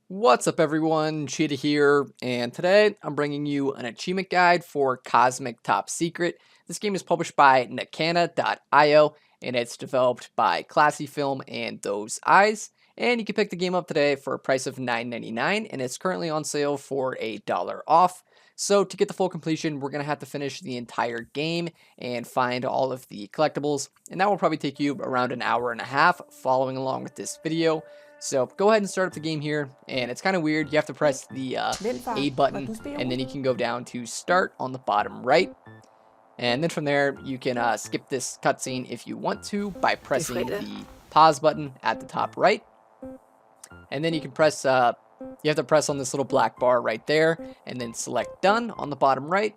What's up everyone, Cheetah here, and today I'm bringing you an achievement guide for Cosmic Top Secret. This game is published by Nakana.io and it's developed by Klassefilm and Those Eyes. And you can pick the game up today for a price of $9.99 and it's currently on sale for $1 off. So to get the full completion, we're going to have to finish the entire game and find all of the collectibles. And that will probably take you around an hour and a half following along with this video. So go ahead and start up the game here, and it's kind of weird. You have to press the A button, and then you can go down to start on the bottom right. And then from there, you can skip this cutscene if you want to by pressing the pause button at the top right. And then you can press, you have to press on this little black bar right there, and then select done on the bottom right.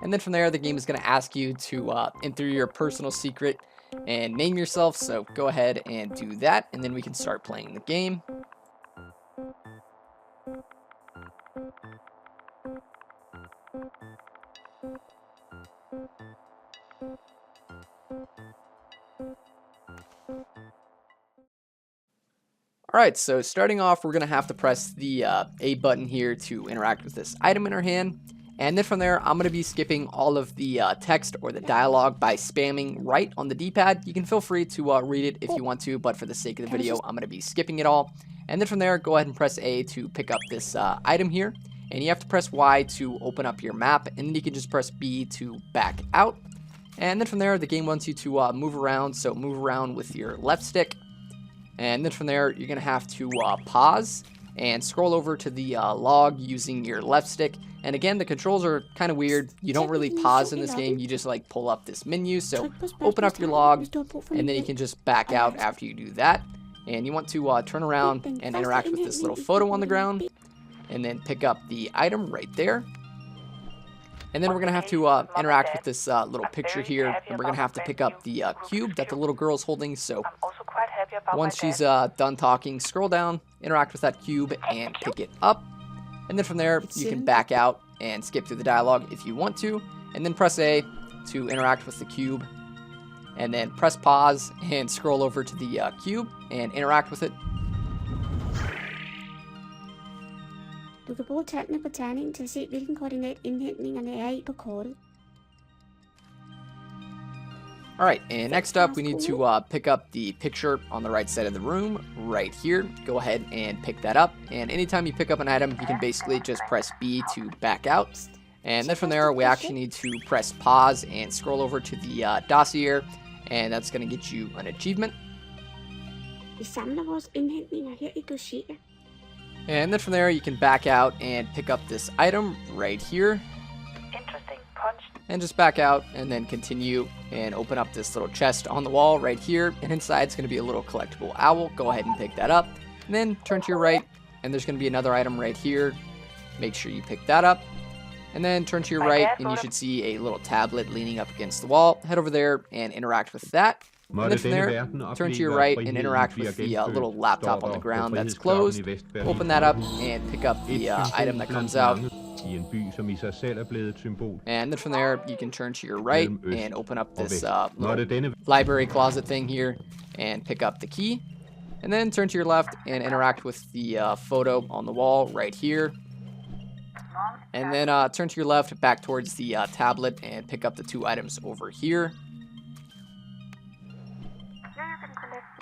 And then from there, the game is going to ask you to enter your personal secret and name yourself, so go ahead and do that, and then we can start playing the game. Alright, so starting off, we're going to have to press the A button here to interact with this item in our hand. And then from there, I'm going to be skipping all of the text or the dialogue by spamming right on the D-pad. You can feel free to read it if you want to, but for the sake of the video, I'm going to be skipping it all. And then from there, go ahead and press A to pick up this item here. And you have to press Y to open up your map, and then you can just press B to back out. And then from there, the game wants you to move around, so move around with your left stick. And then from there, you're going to have to pause and scroll over to the log using your left stick. And again, the controls are kind of weird. You don't really pause in this game. You just like pull up this menu. So open up your log and then you can just back out after you do that. And you want to turn around and interact with this little photo on the ground. And then pick up the item right there. And then we're going to have to interact with this little picture here. And we're going to have to pick up the cube that the little girl's holding. So once she's done talking, scroll down, interact with that cube, and pick it up. And then from there, you can back out and skip through the dialogue if you want to. And then press A to interact with the cube. And then press pause and scroll over to the cube and interact with it. Du kan bruge tallene på terningen til at se, hvilken koordinat indhentningerne er i på kortet. Alright, and next up, we need to pick up the picture on the right side of the room, right here. Go ahead and pick that up. And anytime you pick up an item, you can basically just press B to back out. And then from there, we actually need to press pause and scroll over to the dossier. And that's going to get you an achievement. Vi samler vores indhentninger her i dossier. And then from there, you can back out and pick up this item right here. Interesting. Punch. And just back out and then continue and open up this little chest on the wall right here. And inside it's going to be a little collectible owl. Go ahead and pick that up. And then turn to your right and there's going to be another item right here. Make sure you pick that up. And then turn to your right and you should see a little tablet leaning up against the wall. Head over there and interact with that. And then from there, turn to your right and interact with the little laptop on the ground that's closed. Open that up and pick up the item that comes out. And then from there, you can turn to your right and open up this little library closet thing here and pick up the key. And then turn to your left and interact with the photo on the wall right here. And then turn to your left back towards the tablet and pick up the two items over here.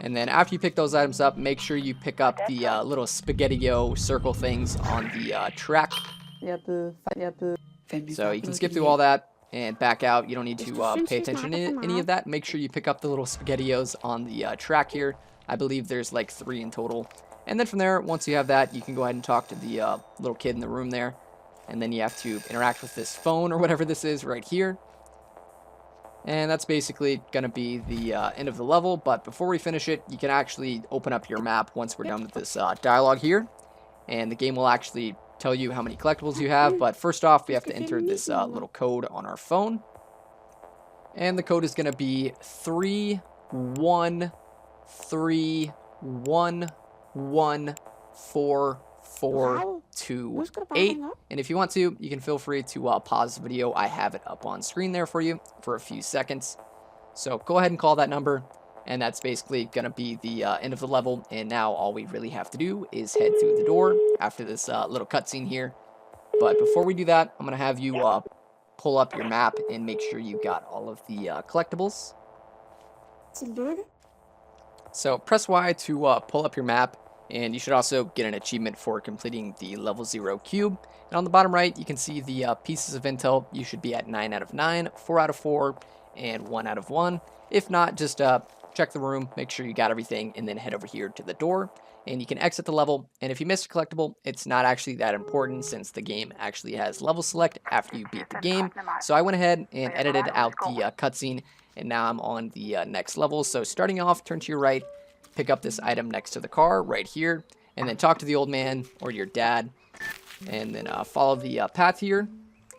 And then after you pick those items up, make sure you pick up the little spaghetti-o circle things on the track. So you can skip through all that and back out. You don't need to pay attention to any of that. Make sure you pick up the little spaghetti-os on the track here. I believe there's like 3 in total. And then from there, once you have that, you can go ahead and talk to the little kid in the room there. And then you have to interact with this phone or whatever this is right here. And that's basically going to be the end of the level. But before we finish it, you can actually open up your map once we're done with this dialogue here. And the game will actually tell you how many collectibles you have. But first off, we have to enter this little code on our phone. And the code is going to be 313114428. And if you want to, you can feel free to pause the video. I have it up on screen there for you for a few seconds. So go ahead and call that number. And that's basically going to be the end of the level. And now all we really have to do is head through the door after this little cutscene here. But before we do that, I'm going to have you pull up your map and make sure you got all of the collectibles. So press Y to pull up your map, and you should also get an achievement for completing the level 0 cube. And on the bottom right, you can see the pieces of intel. You should be at 9 out of 9, 4 out of 4, and 1 out of 1. If not, just check the room, make sure you got everything, and then head over here to the door. And you can exit the level, and if you missed a collectible, it's not actually that important since the game actually has level select after you beat the game. So I went ahead and edited out the cutscene, and now I'm on the next level. So starting off, turn to your right, pick up this item next to the car right here, and then talk to the old man or your dad, and then follow the path here.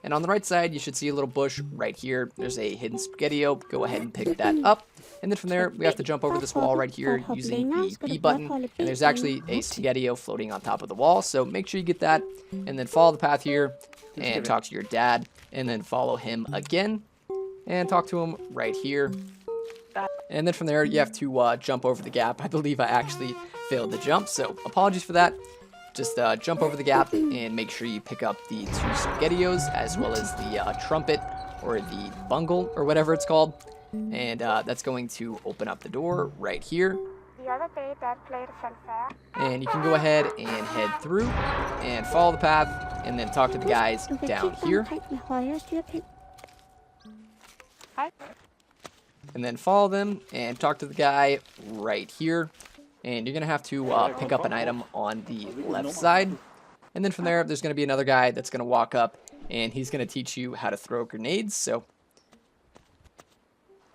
And on the right side, you should see a little bush right here. There's a hidden spaghetti-o. Go ahead and pick that up. And then from there, we have to jump over this wall right here using the B button. And there's actually a spaghetti-o floating on top of the wall. So make sure you get that. And then follow the path here and talk to your dad. And then follow him again and talk to him right here. And then from there, you have to jump over the gap. I believe I actually failed the jump, so apologies for that. Just jump over the gap and make sure you pick up the 2 spaghettios as well as the trumpet or the bungle or whatever it's called. And that's going to open up the door right here. The other day, Dad played a fanfare. And you can go ahead and head through and follow the path and then talk to the guys down here. And then follow them and talk to the guy right here. And you're going to have to pick up an item on the left side. And then from there, there's going to be another guy that's going to walk up, and he's going to teach you how to throw grenades. So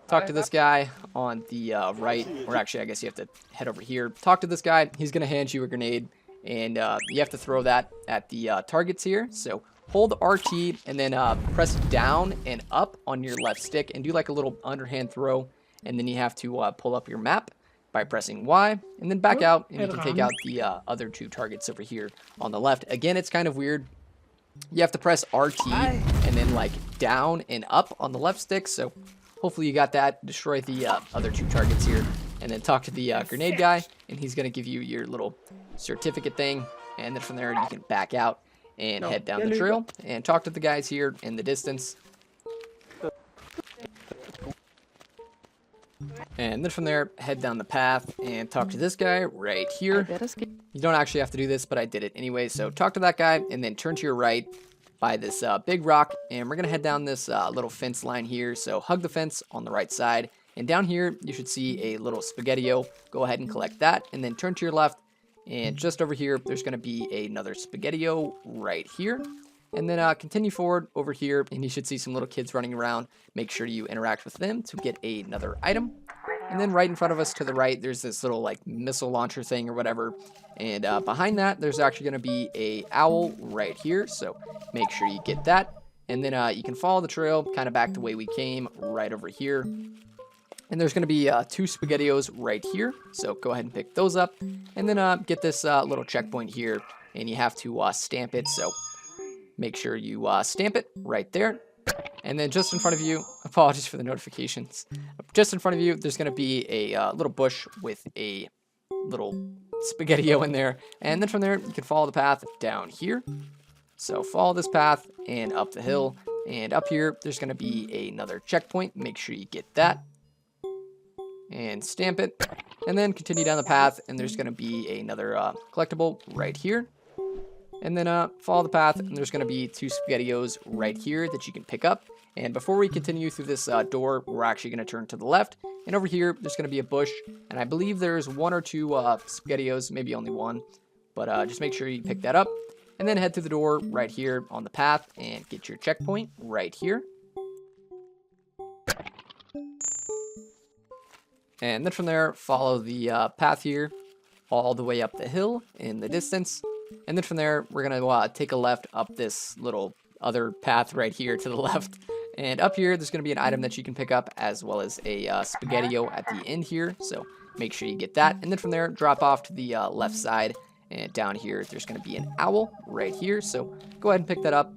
talk to this guy on the right, or actually, I guess you have to head over here. Talk to this guy. He's going to hand you a grenade, and you have to throw that at the targets here. So hold RT and then press down and up on your left stick and do like a little underhand throw. And then you have to pull up your map by pressing Y, and then back out, and you can take out the other 2 targets over here on the left. Again, it's kind of weird. You have to press RT and then like down and up on the left stick. So hopefully you got that. Destroy the other 2 targets here, and then talk to the grenade guy, and he's going to give you your little certificate thing. And then from there, you can back out and head down the trail and talk to the guys here in the distance. And then from there, head down the path and talk to this guy right here. You don't actually have to do this, but I did it anyway. So talk to that guy and then turn to your right by this big rock. And we're going to head down this little fence line here. So hug the fence on the right side. And down here, you should see a little spaghetti-o. Go ahead and collect that. And then turn to your left. And just over here, there's going to be another spaghetti-o right here. And then continue forward over here, and you should see some little kids running around. Make sure you interact with them to get another item. And then right in front of us to the right, there's this little like missile launcher thing or whatever. And behind that, there's actually going to be a owl right here. So make sure you get that. And then you can follow the trail kind of back the way we came right over here. And there's going to be 2 spaghettios right here. So go ahead and pick those up. And then get this little checkpoint here. And you have to stamp it. So make sure you stamp it right there. And then just in front of you, apologies for the notifications. Just in front of you, there's going to be a little bush with a little spaghetti-o in there. And then from there, you can follow the path down here. So follow this path and up the hill. And up here, there's going to be another checkpoint. Make sure you get that. And stamp it. And then continue down the path. And there's going to be another collectible right here. And then follow the path, and there's going to be 2 spaghettios right here that you can pick up. And before we continue through this door, we're actually going to turn to the left. And over here, there's going to be a bush. And I believe there's 1 or 2 spaghettios, maybe only 1. But just make sure you pick that up. And then head through the door right here on the path and get your checkpoint right here. And then from there, follow the path here all the way up the hill in the distance. And then from there, we're going to take a left up this little other path right here to the left. And up here, there's going to be an item that you can pick up as well as a spaghetti-o at the end here. So make sure you get that. And then from there, drop off to the left side. And down here, there's going to be an owl right here. So go ahead and pick that up.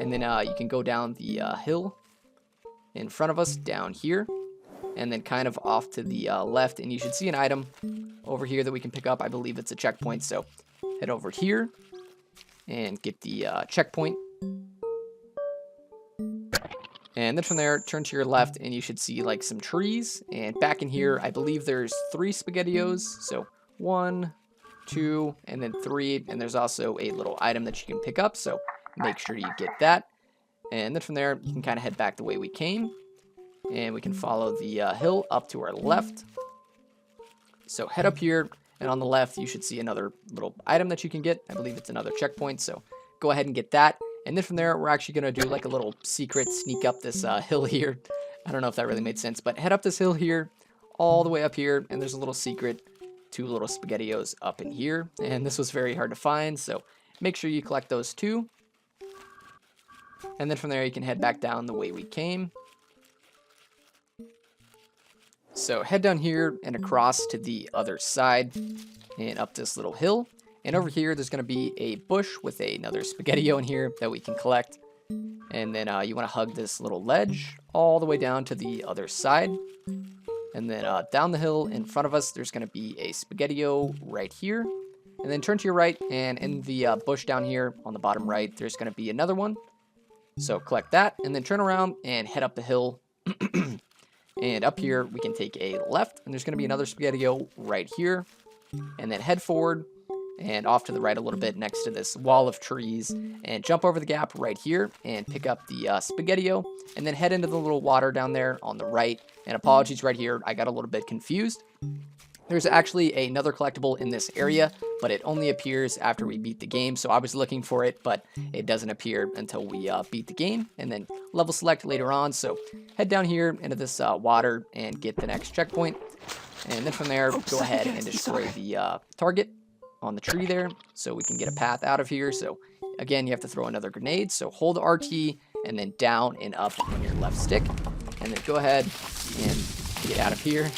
And then you can go down the hill in front of us down here. and then kind of off to the left, and you should see an item over here that we can pick up. I believe it's a checkpoint, so head over here and get the checkpoint. And then from there, turn to your left, and you should see like some trees. And back in here, I believe there's 3 SpaghettiOs. So 1, 2, and then 3. And there's also a little item that you can pick up, so make sure you get that. And then from there, you can kind of head back the way we came. And we can follow the hill up to our left. So head up here, and on the left, you should see another little item that you can get. I believe it's another checkpoint, so go ahead and get that. And then from there, we're actually going to do like a little secret sneak up this hill here. I don't know if that really made sense, but head up this hill here, all the way up here, and there's a little secret, 2 little SpaghettiOs up in here. And this was very hard to find, so make sure you collect those 2. And then from there, you can head back down the way we came. So head down here and across to the other side and up this little hill. And over here, there's going to be a bush with another SpaghettiO in here that we can collect. And then you want to hug this little ledge all the way down to the other side. And then down the hill in front of us, there's going to be a SpaghettiO right here. And then turn to your right, and in the bush down here on the bottom right, there's going to be another one. So collect that, and then turn around and head up the hill. And up here, we can take a left, and there's going to be another SpaghettiO right here. And then head forward and off to the right a little bit next to this wall of trees, and jump over the gap right here and pick up the SpaghettiO, and then head into the little water down there on the right. And apologies right here, I got a little bit confused. There's actually another collectible in this area, but it only appears after we beat the game. So I was looking for it, but it doesn't appear until we beat the game, and then level select later on. So head down here into this water and get the next checkpoint. And then from there, go ahead and destroy the target on the tree there, so we can get a path out of here. So again, you have to throw another grenade. So hold RT and then down and up on your left stick, and then go ahead and get out of here.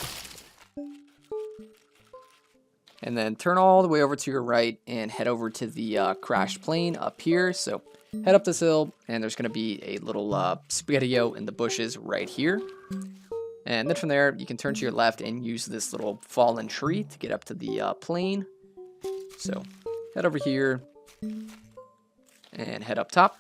And then turn all the way over to your right and head over to the crashed plane up here. So head up this hill, and there's going to be a little SpaghettiO in the bushes right here. And then from there, you can turn to your left and use this little fallen tree to get up to the plane. So head over here and head up top.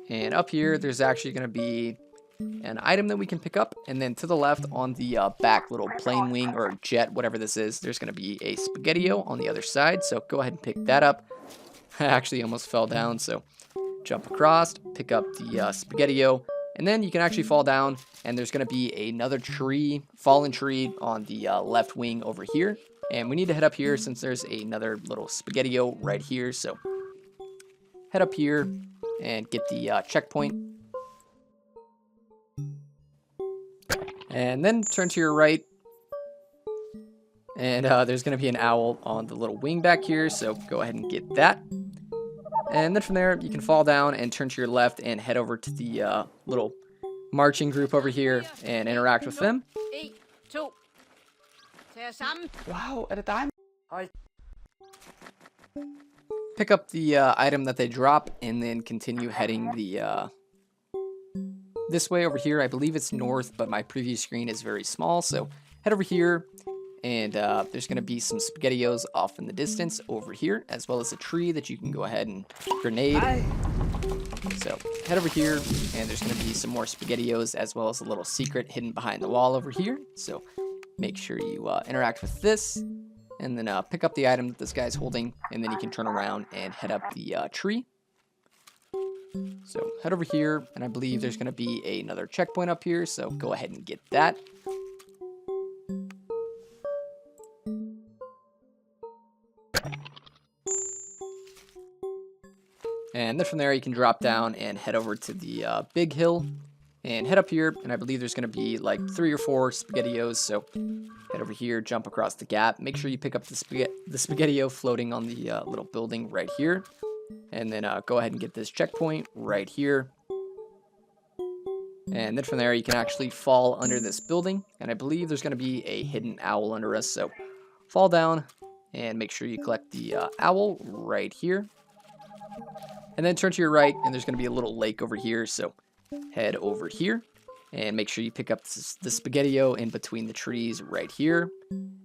And up here, there's actually going to be an item that we can pick up. And then to the left on the back little plane wing or jet, whatever this is, there's going to be a SpaghettiO on the other side. So go ahead and pick that up. I actually almost fell down, so jump across, pick up the SpaghettiO. And then you can actually fall down, and there's going to be another tree, fallen tree on the left wing over here. And we need to head up here since there's another little SpaghettiO right here. So head up here and get the checkpoint. And then turn to your right. And there's going to be an owl on the little wing back here, so go ahead and get that. And then from there, you can fall down and turn to your left and head over to the little marching group over here and interact with them. Wow, er det dig? Pick up the item that they drop, and then continue heading the this way over here. I believe it's north, but my preview screen is very small, so head over here. And there's going to be some SpaghettiOs off in the distance over here, as well as a tree that you can go ahead and grenade. So head over here, and there's going to be some more SpaghettiOs, as well as a little secret hidden behind the wall over here. So make sure you interact with this, and then pick up the item that this guy's holding, and then you can turn around and head up the tree. So head over here, and I believe there's going to be another checkpoint up here, so go ahead and get that. And then from there, you can drop down and head over to the big hill and head up here. And I believe there's going to be like 3 or 4 SpaghettiOs. So head over here, jump across the gap. Make sure you pick up the SpaghettiO floating on the little building right here. And then go ahead and get this checkpoint right here. And then from there, you can actually fall under this building. And I believe there's going to be a hidden owl under us. So fall down and make sure you collect the owl right here. And then turn to your right, and there's going to be a little lake over here, so head over here. And make sure you pick up the spaghetti-o in between the trees right here.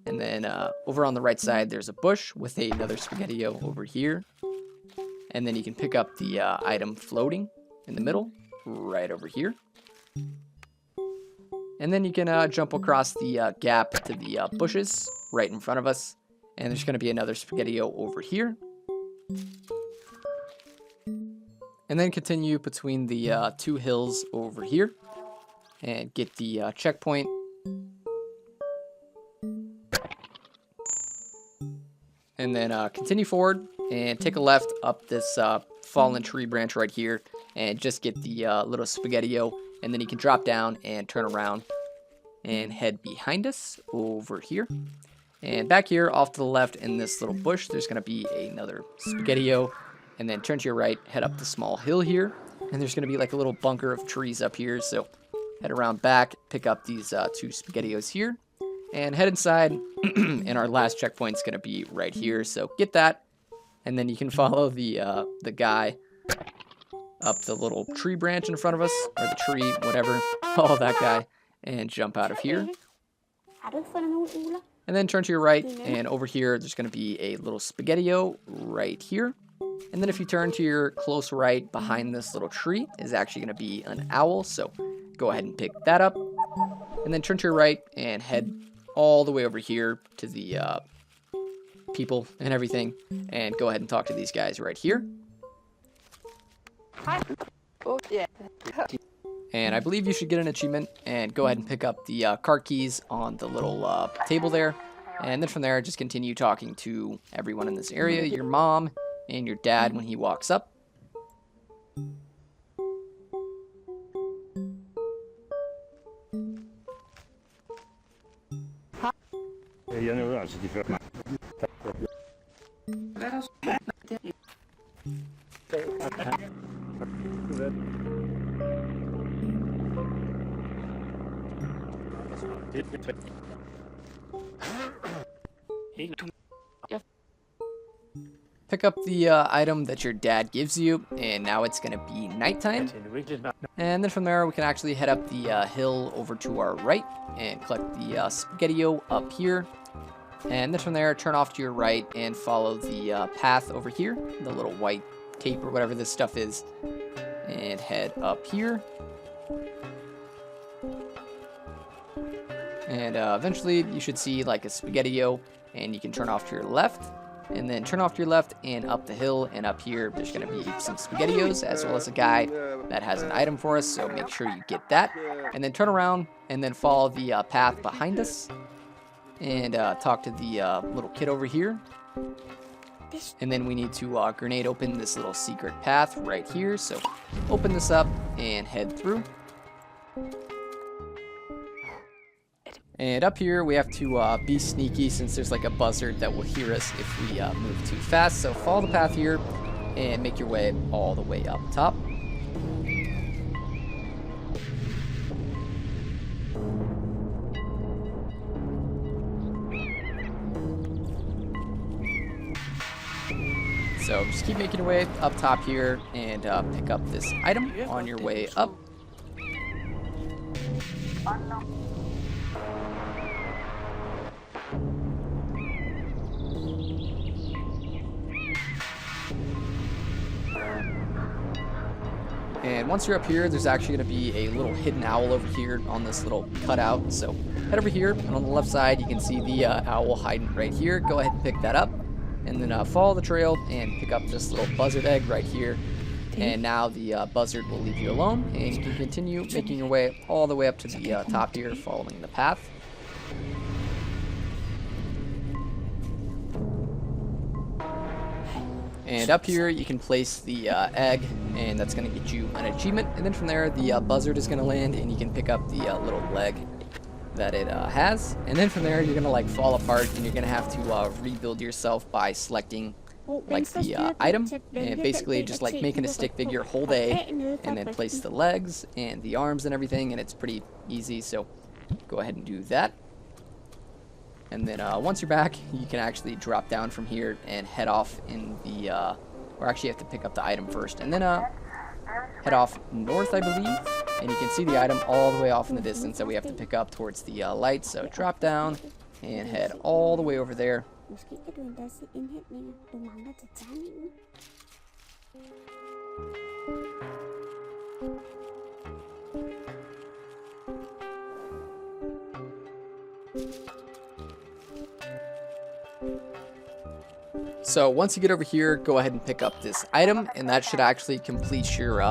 And then over on the right side, there's a bush with another spaghetti-o over here. And then you can pick up the item floating in the middle, right over here. And then you can jump across the gap to the bushes right in front of us. And there's going to be another spaghetti-o over here. And then continue between the 2 hills over here. And get the checkpoint. And then continue forward and take a left up this fallen tree branch right here. And just get the little spaghetti-o. And then you can drop down and turn around and head behind us over here. And back here off to the left in this little bush, there's going to be another spaghetti-o. And then turn to your right, head up the small hill here. And there's going to be like a little bunker of trees up here. So head around back, pick up these 2 spaghetti-os here. And head inside. And our last checkpoint's going to be right here. So get that. And then you can follow the guy up the little tree branch in front of us. Or the tree, whatever. Follow that guy. And jump out of here. And then turn to your right, and over here, there's going to be a little spaghetti-o right here. And then if you turn to your close right, behind this little tree is actually going to be an owl. So go ahead and pick that up. And then turn to your right and head all the way over here to the people and everything. And go ahead and talk to these guys right here. Oh, yeah. And I believe you should get an achievement, and go ahead and pick up the cart keys on the little table there. And then from there, just continue talking to everyone in this area, your mom and your dad when he walks up. Pick up the item that your dad gives you, and now it's going to be nighttime. And then from there, we can actually head up the hill over to our right and collect the spaghetti-o up here. And then from there, turn off to your right and follow the path over here, the little white tape or whatever this stuff is, and head up here. And eventually, you should see like a spaghetti-o, and you can turn off to your left. And then turn off to your left and up the hill, and up here there's going to be some spaghetti-os as well as a guy that has an item for us, so make sure you get that. And then turn around and then follow the path behind us and talk to the little kid over here. And then we need to grenade open this little secret path right here, so open this up and head through. And up here, we have to be sneaky since there's like a buzzard that will hear us if we move too fast. So follow the path here and make your way all the way up top. So just keep making your way up top here and pick up this item on your way up. And once you're up here, there's actually going to be a little hidden owl over here on this little cutout. So head over here, and on the left side, you can see the owl hiding right here. Go ahead and pick that up, and then follow the trail and pick up this little buzzard egg right here. And now the buzzard will leave you alone, and you can continue making your way all the way up to the top here, following the path. And up here, you can place the egg, and that's going to get you an achievement. And then from there, the buzzard is going to land, and you can pick up the little leg that it has. And then from there, you're going to like fall apart, and you're going to have to rebuild yourself by selecting like the item. And basically just like making a stick figure, hold A, and then place the legs and the arms and everything. And it's pretty easy, so go ahead and do that. And then once you're back, you can actually drop down from here and head off in the, or actually you have to pick up the item first. And then head off north, I believe. and you can see the item all the way off in the distance that we have to pick up towards the light. So drop down and head all the way over there. Måske kan du endda se indhentninger, du mangler til tegningen. So once you get over here, go ahead and pick up this item, and that should actually complete your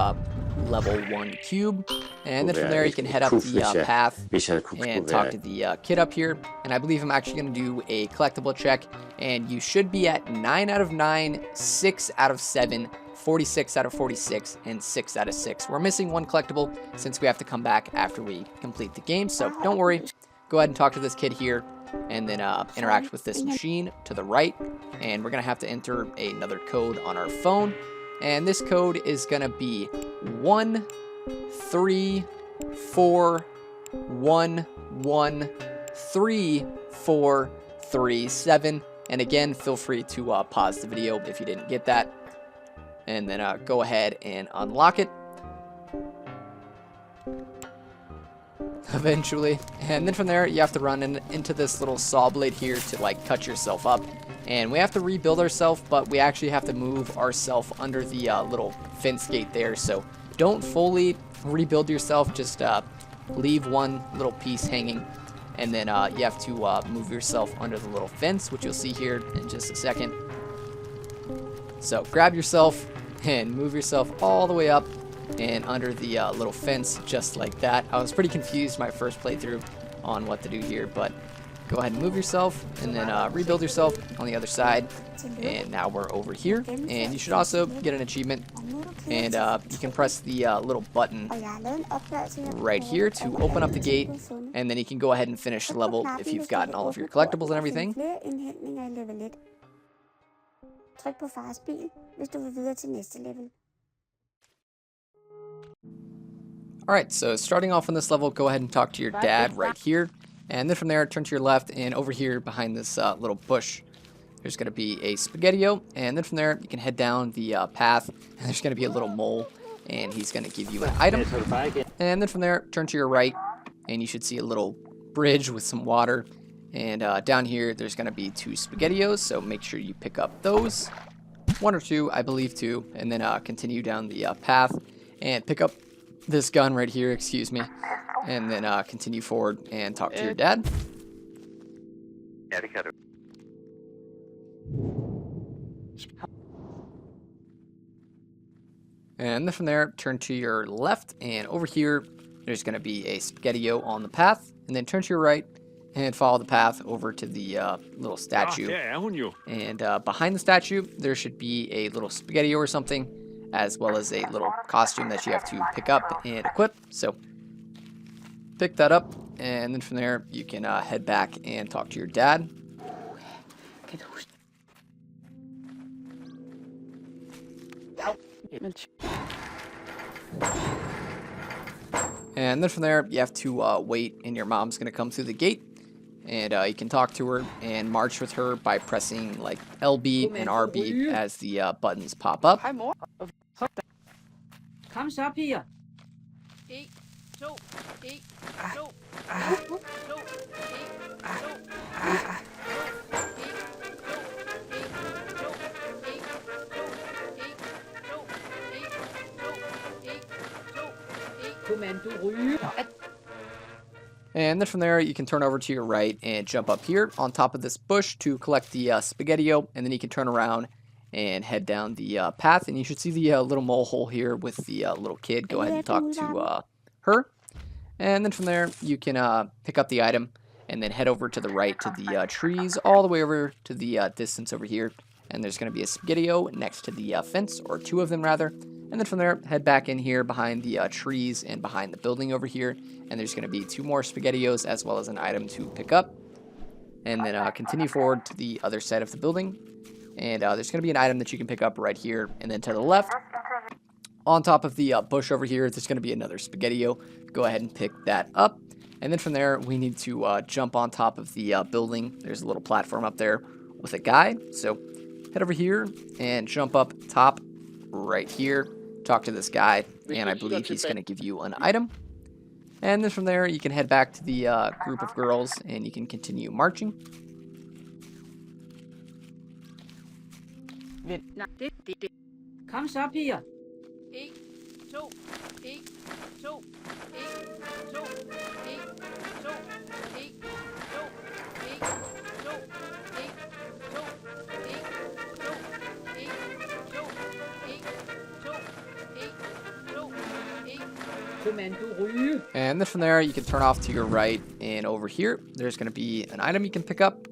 level 1 cube. And then from there, you can head up the path and talk to the kid up here. And I believe I'm actually going to do a collectible check, and you should be at 9 out of 9, 6 out of 7, 46 out of 46, and 6 out of 6. We're missing one collectible since we have to come back after we complete the game, so don't worry. Go ahead and talk to this kid here, and then interact with this machine to the right. And we're going to have to enter another code on our phone. And this code is going to be 134113437. And again, feel free to pause the video if you didn't get that. And then go ahead and unlock it. Eventually, and then from there you have to run into this little saw blade here to like cut yourself up, and we have to rebuild ourselves, but we actually have to move ourselves under the little fence gate there. So don't fully rebuild yourself, just leave one little piece hanging, and then you have to move yourself under the little fence, which you'll see here in just a second. So grab yourself and move yourself all the way up and under the little fence, just like that. I was pretty confused my first playthrough on what to do here, but go ahead and move yourself and then rebuild yourself on the other side. And now we're over here, and you should also get an achievement, and you can press the little button right here to open up the gate, and then you can go ahead and finish the level if you've gotten all of your collectibles and everything. Tryk på fars bil, hvis du vil videre til næste level. Alright, so starting off on this level, go ahead and talk to your dad right here. And then from there, turn to your left, and over here behind this little bush, there's going to be a spaghettio. And then from there, you can head down the path, and there's going to be a little mole, and he's going to give you an item. And then from there, turn to your right, and you should see a little bridge with some water. And down here, there's going to be 2 spaghettios, so make sure you pick up those. 1 or 2, I believe 2, and then continue down the path and pick up this gun right here, excuse me, and then continue forward and talk to your dad. And then from there, turn to your left, and over here, there's going to be a spaghettio on the path, and then turn to your right and follow the path over to the little statue. And behind the statue, there should be a little spaghettio or something, as well as a little costume that you have to pick up and equip. So pick that up, and then from there you can head back and talk to your dad. And then from there you have to wait, and your mom's gonna come through the gate, and you can talk to her and march with her by pressing like LB and RB as the buttons pop up. Hej mor. Kom så, piger. 1, 2, 1, 2, 2, 1, 2. And then from there, you can turn over to your right and jump up here on top of this bush to collect the spaghettio, and then you can turn around and head down the path, and you should see the little mole hole here with the little kid. Go ahead and talk to her, and then from there, you can pick up the item, and then head over to the right to the trees, all the way over to the distance over here, and there's going to be a spaghettio next to the fence, or 2 of them rather. And then from there, head back in here behind the trees and behind the building over here. And there's going to be 2 more spaghettios as well as an item to pick up. And then continue forward to the other side of the building. And there's going to be an item that you can pick up right here. And then to the left, on top of the bush over here, there's going to be another spaghettio. Go ahead and pick that up. And then from there, we need to jump on top of the building. There's a little platform up there with a guy. So head over here and jump up top right here. talk to this guy, and I believe he's going to give you an item. And then from there, you can head back to the group of girls, and you can continue marching. Kom så, piger. 1, 2, 1, 2, 1, 2, 1, 2, 1, 2, 1, 2, 1, 2, 1, 2, 1, 2, 1, 2, 1, 2, 1. Kommando ryge. And then from there, you can turn off to your right, and over here, there's going to be an item you can pick up.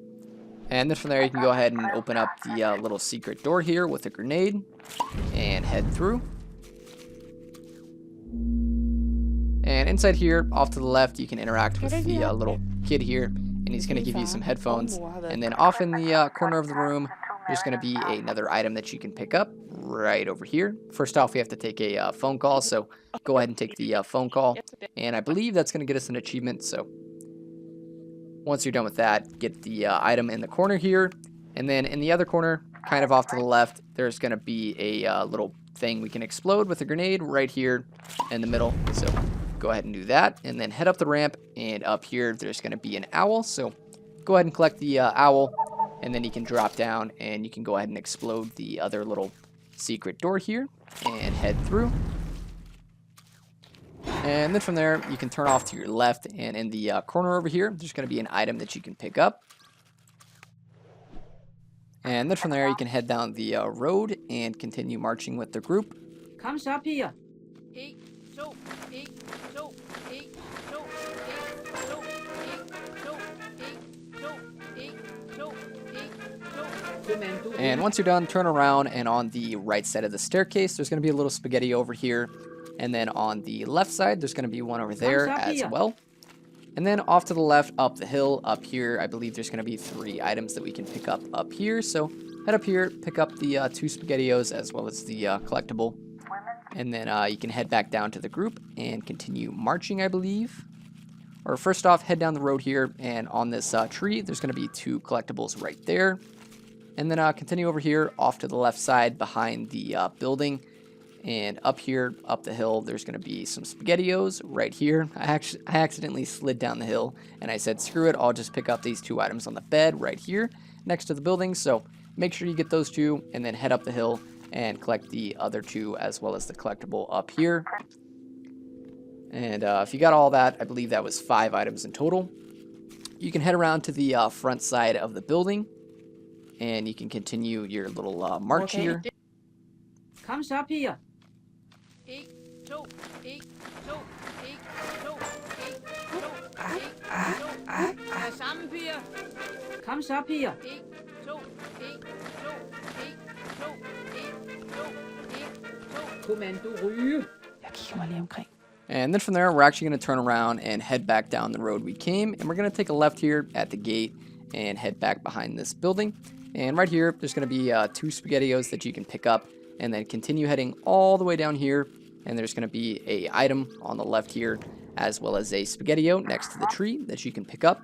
And then from there, you can go ahead and open up the little secret door here with a grenade and head through. And inside here, off to the left, you can interact with the little kid here, and he's going to give you some headphones. And then off in the corner of the room, there's going to be another item that you can pick up right over here. First off, we have to take a phone call, so go ahead and take the phone call. And I believe that's going to get us an achievement, so once you're done with that, get the item in the corner here. And then in the other corner, kind of off to the left, there's going to be a little thing we can explode with a grenade right here in the middle. So go ahead and do that. And then head up the ramp, and up here, there's going to be an owl. So go ahead and collect the owl, and then you can drop down, and you can go ahead and explode the other little secret door here and head through. And then from there, you can turn off to your left, and in the corner over here, there's going to be an item that you can pick up. And then from there, you can head down the road and continue marching with the group. Kom så, piger. 1, 2, 1, 2, 1, 2, 1, 2, 1, 2, 1, 2, 1, 2, 1, 2. Kommando And once you're done, turn around, and on the right side of the staircase, there's going to be a little spaghetti over here. And then on the left side, there's going to be one over there as well. And then off to the left, up the hill, up here, I believe there's going to be 3 items that we can pick up here. So head up here, pick up the 2 SpaghettiOs as well as the collectible. And then you can head back down to the group and continue marching, I believe. Or first off, head down the road here, and on this tree, there's going to be 2 collectibles right there. And then continue over here, off to the left side behind the building. And up here, up the hill, there's going to be some SpaghettiOs right here. I accidentally slid down the hill, and I said, screw it, I'll just pick up these 2 items on the bed right here next to the building. So make sure you get those 2, and then head up the hill and collect the other 2 as well as the collectible up here. And if you got all that, I believe that was 5 items in total. You can head around to the front side of the building, and you can continue your little march here. Kom så, piger. 1, 2, 1, 2, 1, 2, 1, 2, 1, 2. Er sammen, piger. Kom så, piger. 1, 2, 1, 2, 1, 2, 1, 2, 1, 2. Kommando ryge. Jeg kigger mig lige omkring. And then from there, we're actually going to turn around and head back down the road we came. And we're going to take a left here at the gate and head back behind this building. And right here, there's going to be 2 SpaghettiOs that you can pick up. And then continue heading all the way down here. And there's going to be a item on the left here, as well as a SpaghettiO next to the tree that you can pick up.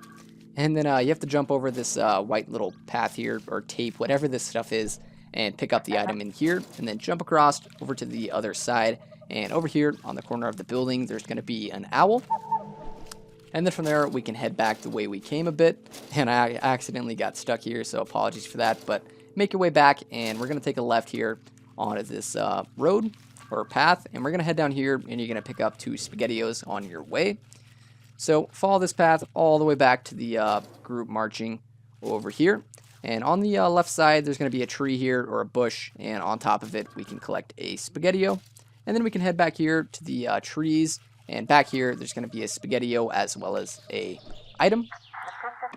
And then you have to jump over this white little path here, or tape, whatever this stuff is, and pick up the item in here. And then jump across over to the other side. And over here on the corner of the building, there's going to be an owl. And then from there, we can head back the way we came a bit. And I accidentally got stuck here, so apologies for that. But make your way back, and we're going to take a left here onto this road or path, and we're going to head down here, and you're going to pick up 2 SpaghettiOs on your way. So follow this path all the way back to the group marching over here. And on the left side, there's going to be a tree here, or a bush, and on top of it, we can collect a SpaghettiO. And then we can head back here to the trees, and back here, there's going to be a SpaghettiO as well as a item.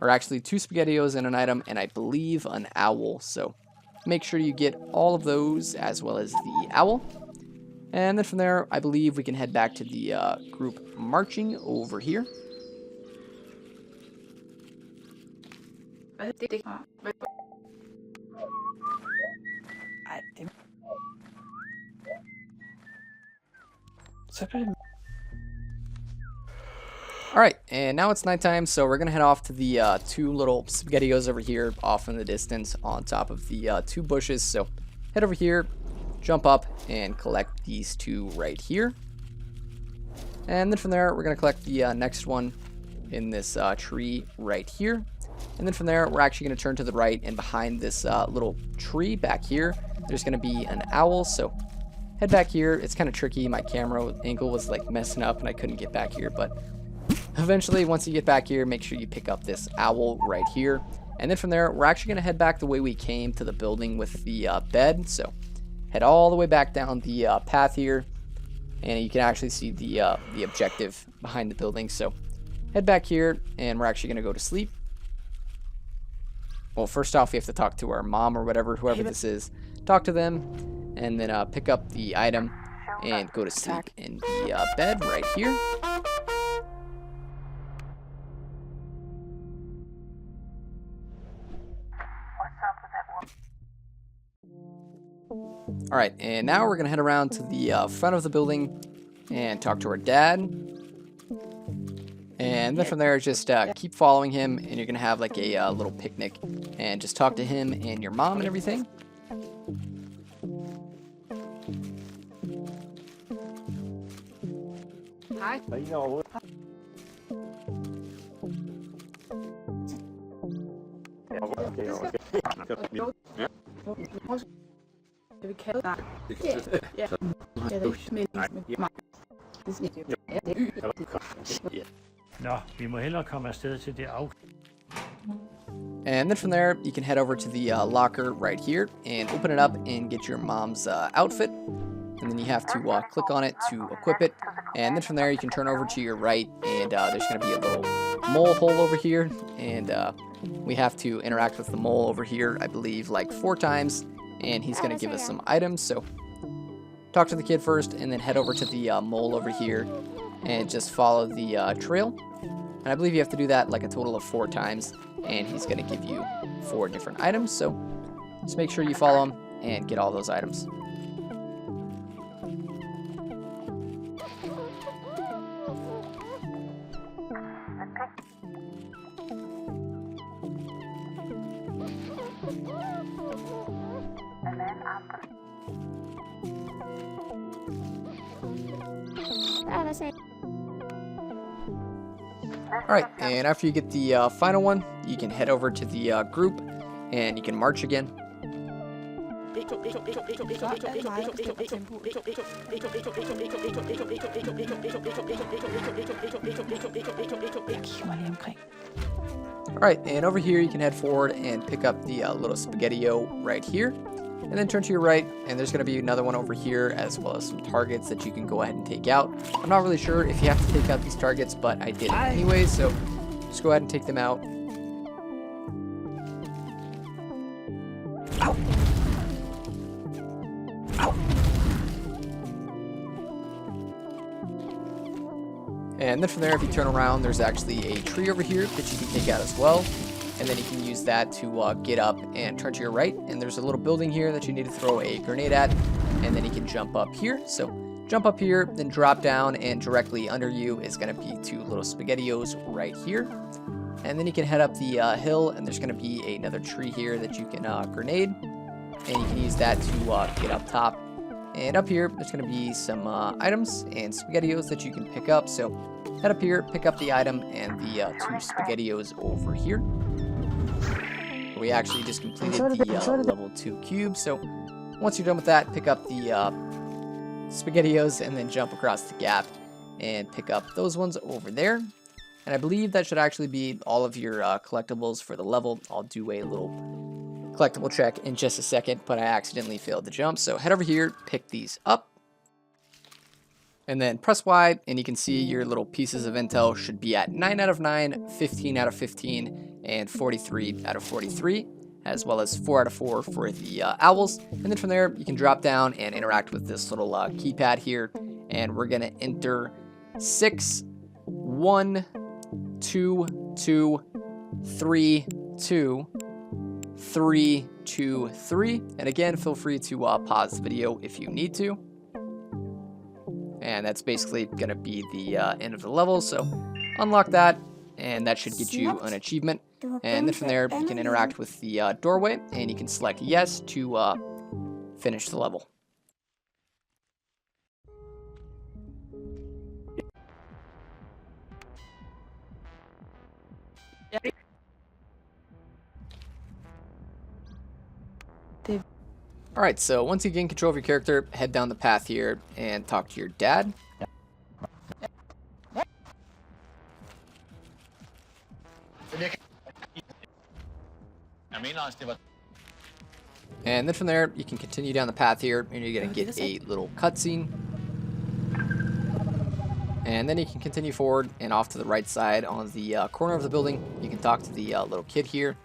Or actually 2 SpaghettiOs and an item, and I believe an owl. So make sure you get all of those as well as the owl. And then from there, I believe we can head back to the group marching over here. Ej, det... Så bliver det... Alright, and now it's nighttime, so we're going to head off to the 2 little SpaghettiOs over here off in the distance on top of the 2 bushes. So head over here, jump up and collect these 2 right here. And then from there, we're going to collect the next one in this tree right here. And then from there, we're actually going to turn to the right, and behind this little tree back here, there's going to be an owl. So head back here. It's kind of tricky. My camera angle was like messing up and I couldn't get back here, but eventually once you get back here, make sure you pick up this owl right here. And then from there, we're actually going to head back the way we came to the building with the bed. So head all the way back down the path here, and you can actually see the objective behind the building. So head back here, and we're actually going to go to sleep. Well, first off, we have to talk to our mom or whatever, whoever this is. Talk to them, and then pick up the item and go to sleep in the bed right here. Alright, and now we're going to head around to the front of the building and talk to our dad. And then from there, just keep following him, and you're going to have like a little picnic. And just talk to him and your mom and everything. Hej. Jeg vil kalde dig. Ja. Nå, vi må hellere komme afsted til det af. And then from there, you can head over to the locker right here and open it up and get your mom's outfit. And then you have to click on it to equip it. And then from there, you can turn over to your right, and there's going to be a little mole hole over here. And we have to interact with the mole over here, I believe, like 4 times. And he's going to give us some items. So talk to the kid first, and then head over to the mole over here and just follow the trail. And I believe you have to do that like a total of 4 times. And he's going to give you 4 different items. So just make sure you follow him and get all those items. Alright, and after you get the final one, you can head over to the group, and you can march again. Alright, and over here you can head forward and pick up the little spaghetti-o right here. And then turn to your right, and there's going to be another one over here, as well as some targets that you can go ahead and take out. I'm not really sure if you have to take out these targets, but I did it anyway, so just go ahead and take them out. Ow. Ow. And then from there, if you turn around, there's actually a tree over here that you can take out as well. And then you can use that to get up and turn to your right. And there's a little building here that you need to throw a grenade at. And then you can jump up here. So jump up here, then drop down, and directly under you is going to be 2 little spaghetti-os right here. And then you can head up the hill, and there's going to be another tree here that you can grenade. And you can use that to get up top. And up here, there's going to be some items and spaghetti-os that you can pick up. So head up here, pick up the item and the 2 spaghetti-os over here. We actually just completed the level 2 cube. So once you're done with that, pick up the spaghetti-os and then jump across the gap and pick up those ones over there. And I believe that should actually be all of your collectibles for the level. I'll do a little collectible check in just a second, but I accidentally failed the jump. So head over here, pick these up, and then press Y, and you can see your little pieces of intel should be at 9 out of 9, 15 out of 15, and 43 out of 43, as well as 4 out of 4 for the owls. And then from there, you can drop down and interact with this little keypad here, and we're going to enter 6, 1, 2, 2, 3, 2, 3, 2, 3. And again, feel free to pause the video if you need to. And that's basically going to be the end of the level. So unlock that, and that should get you an achievement. And then from there, you can interact with the doorway, and you can select yes to finish the level. Alright, so once you gain control of your character, head down the path here and talk to your dad. And then from there, you can continue down the path here, and you're going to get a little cutscene. And then you can continue forward, and off to the right side on the corner of the building, you can talk to the little kid here.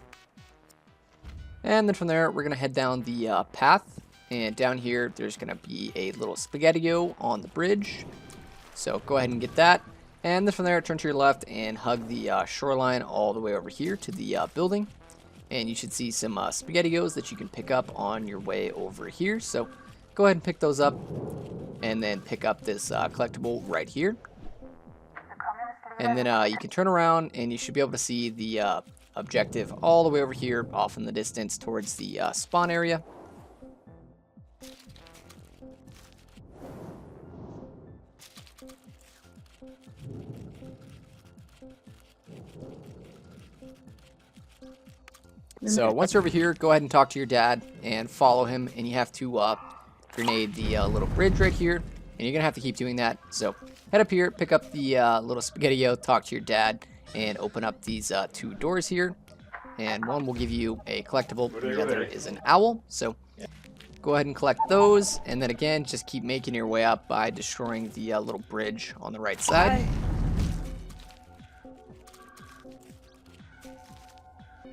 And then from there, we're going to head down the path. And down here, there's going to be a little spaghetti-o on the bridge. So go ahead and get that. And then from there, turn to your left and hug the shoreline all the way over here to the building. And you should see some spaghetti-os that you can pick up on your way over here. So go ahead and pick those up. And then pick up this collectible right here. And then you can turn around and you should be able to see the objective all the way over here off in the distance towards the spawn area. So once you're over here, go ahead and talk to your dad and follow him, and you have to grenade the little bridge right here, and you're gonna have to keep doing that. So head up here, pick up the little spaghetti-o, talk to your dad, and open up these 2 doors here. And one will give you a collectible, and the other is an owl. So go ahead and collect those, and then again, just keep making your way up by destroying the little bridge on the right side.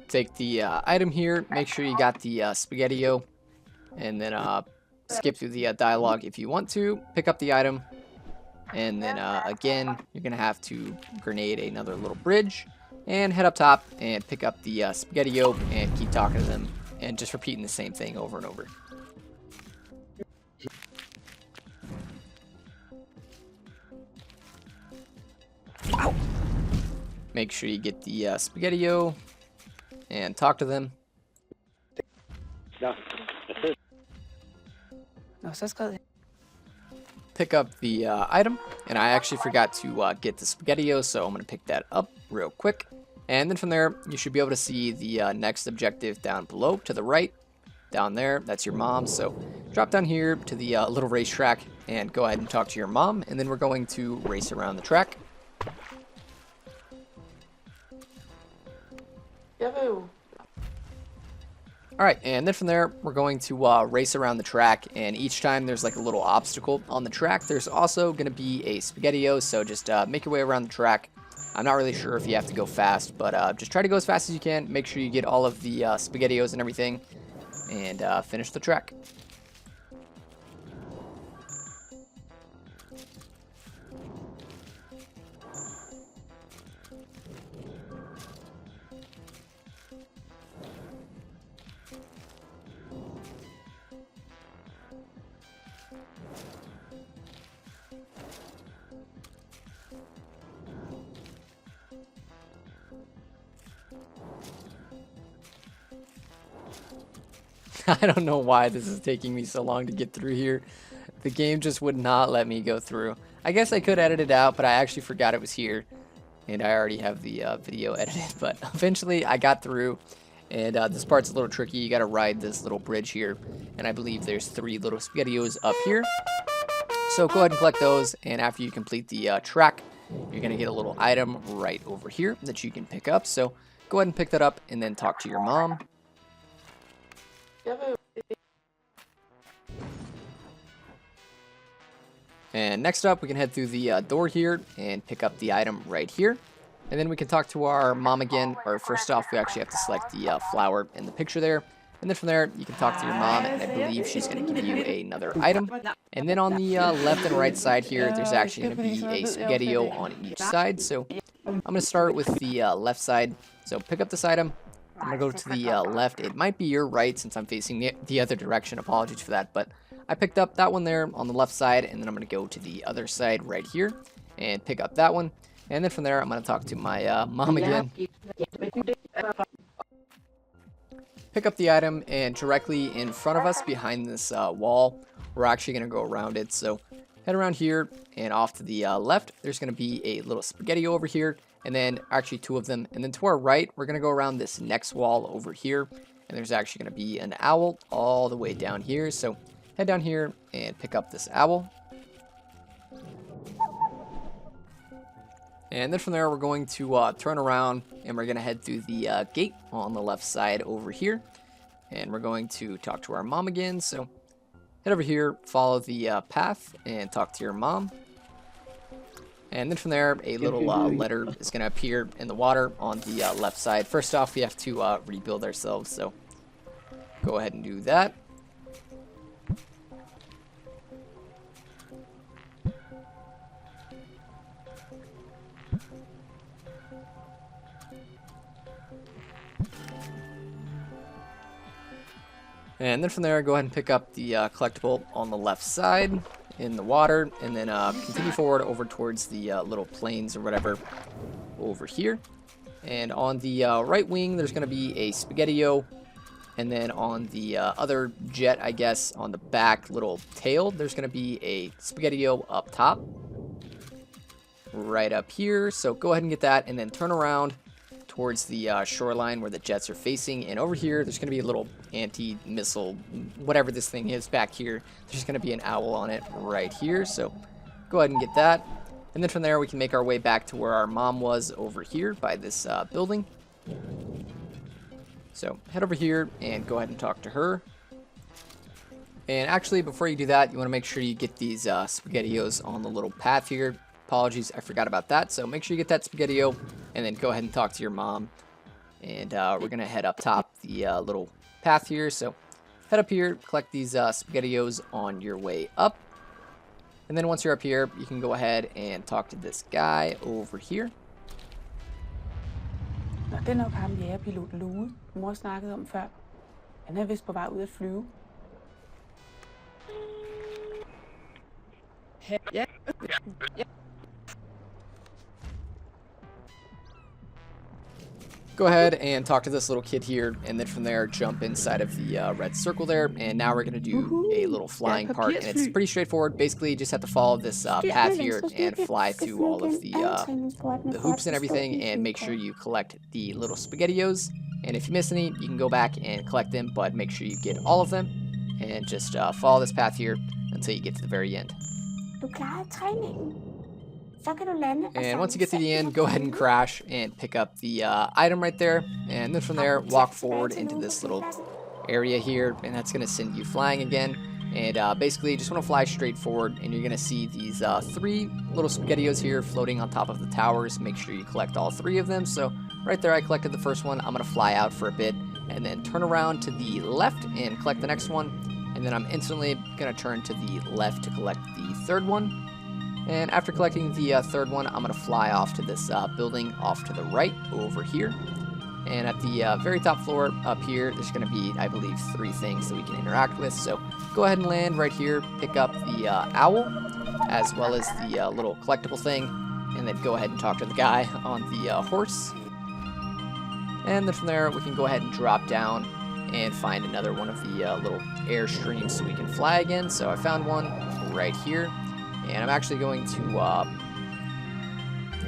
Take the item here, make sure you got the spaghetti-o, and then skip through the dialogue if you want to. Pick up the item, and then again, you're going to have to grenade another little bridge, and head up top and pick up the spaghetti-o and keep talking to them, and just repeating the same thing over and over. Ow. Make sure you get the spaghetti-o and talk to them. Pick up the item, and I actually forgot to get the spaghetti-o, so I'm going to pick that up real quick. And then from there, you should be able to see the next objective down below to the right. Down there, that's your mom. So drop down here to the little racetrack and go ahead and talk to your mom, and then we're going to race around the track. Alright, and then from there, we're going to race around the track, and each time there's like a little obstacle on the track. There's also going to be a spaghetti-o, so just make your way around the track. I'm not really sure if you have to go fast, but just try to go as fast as you can. Make sure you get all of the spaghetti-os and everything, and finish the track. I don't know why this is taking me so long to get through here. The game just would not let me go through. I guess I could edit it out, but I actually forgot it was here. And I already have the video edited. But eventually I got through. And this part's a little tricky. You got to ride this little bridge here. And I believe there's 3 little spaghetti-os up here. So go ahead and collect those. And after you complete the track, you're going to get a little item right over here that you can pick up. So go ahead and pick that up and then talk to your mom. And next up, we can head through the door here and pick up the item right here. And then we can talk to our mom again. Or first off, we actually have to select the flower in the picture there. And then from there, you can talk to your mom, and I believe she's going to give you another item. And then on the left and right side here, there's actually going to be a spaghetti-o on each side. So I'm going to start with the left side. So pick up this item. I'm going to go to the left. It might be your right since I'm facing the other direction. Apologies for that. But I picked up that one there on the left side, and then I'm going to go to the other side right here and pick up that one. And then from there, I'm going to talk to my mom again. Pick up the item, and directly in front of us behind this wall, we're actually going to go around it. So head around here and off to the left. There's going to be a little spaghetti over here, and then actually 2 of them. And then to our right, we're going to go around this next wall over here. and there's actually going to be an owl all the way down here. So head down here and pick up this owl. And then from there, we're going to turn around and we're going to head through the gate on the left side over here. And we're going to talk to our mom again. So head over here, follow the path and talk to your mom. And then from there, a little letter is going to appear in the water on the left side. First off, we have to rebuild ourselves. So go ahead and do that. And then from there, go ahead and pick up the collectible on the left side in the water, and then continue forward over towards the little planes or whatever over here. And on the right wing, there's going to be a Spaghetti-O, and then on the other jet, I guess, on the back little tail, there's going to be a Spaghetti-O up top, right up here. So go ahead and get that, and then turn around towards the shoreline where the jets are facing, and over here there's going to be a little anti-missile, whatever this thing is back here. There's going to be an owl on it right here, so go ahead and get that. And then from there we can make our way back to where our mom was over here by this building. So head over here and go ahead and talk to her. And actually, before you do that, you want to make sure you get these Spaghetti-Os on the little path here. Apologies, I forgot about that. So make sure you get that Spaghetti-O, and then go ahead and talk to your mom. And we're going to head up top the little path here. So head up here, collect these Spaghetti-Os on your way up. And then once you're up here, you can go ahead and talk to this guy over here. Nå, det er nok ham jægerpilot Lue, mor snakkede om før. Han er vist på vej ud at flyve. Ja. Go ahead and talk to this little kid here, and then from there jump inside of the red circle there. And now we're going to do a little flying part, and it's pretty straightforward. Basically, you just have to follow this path here and fly through all of the hoops and everything, and make sure you collect the little Spaghetti-Os. And if you miss any, you can go back and collect them, but make sure you get all of them, and just follow this path here until you get to the very end. Du klarede træningen. Så kan du lande. And once you get to the end, go ahead and crash and pick up the item right there. And then from there, walk forward into this little area here, and that's going to send you flying again. And basically, you just want to fly straight forward, and you're going to see these 3 little Spaghetti-Os here floating on top of the towers. Make sure you collect all 3 of them. So right there, I collected the first one. I'm going to fly out for a bit, and then turn around to the left and collect the next one. And then I'm instantly going to turn to the left to collect the third one. And after collecting the third one, I'm going to fly off to this building off to the right over here. And at the very top floor up here, there's going to be, I believe, 3 things that we can interact with. So go ahead and land right here, pick up the owl, as well as the little collectible thing, and then go ahead and talk to the guy on the horse. And then from there, we can go ahead and drop down and find another one of the little airstreams so we can fly again. So I found one right here. And I'm actually going to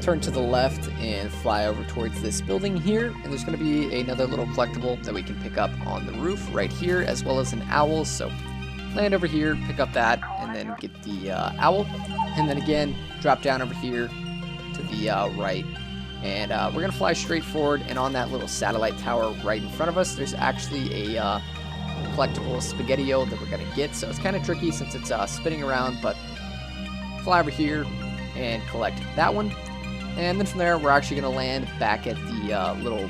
turn to the left and fly over towards this building here. And there's going to be another little collectible that we can pick up on the roof right here, as well as an owl. So land over here, pick up that, and then get the owl. And then again, drop down over here to the right. And we're going to fly straight forward. And on that little satellite tower right in front of us, there's actually a collectible Spaghetti-O that we're going to get. So it's kind of tricky since it's spinning around, but fly over here and collect that one. And then from there, we're actually going to land back at the little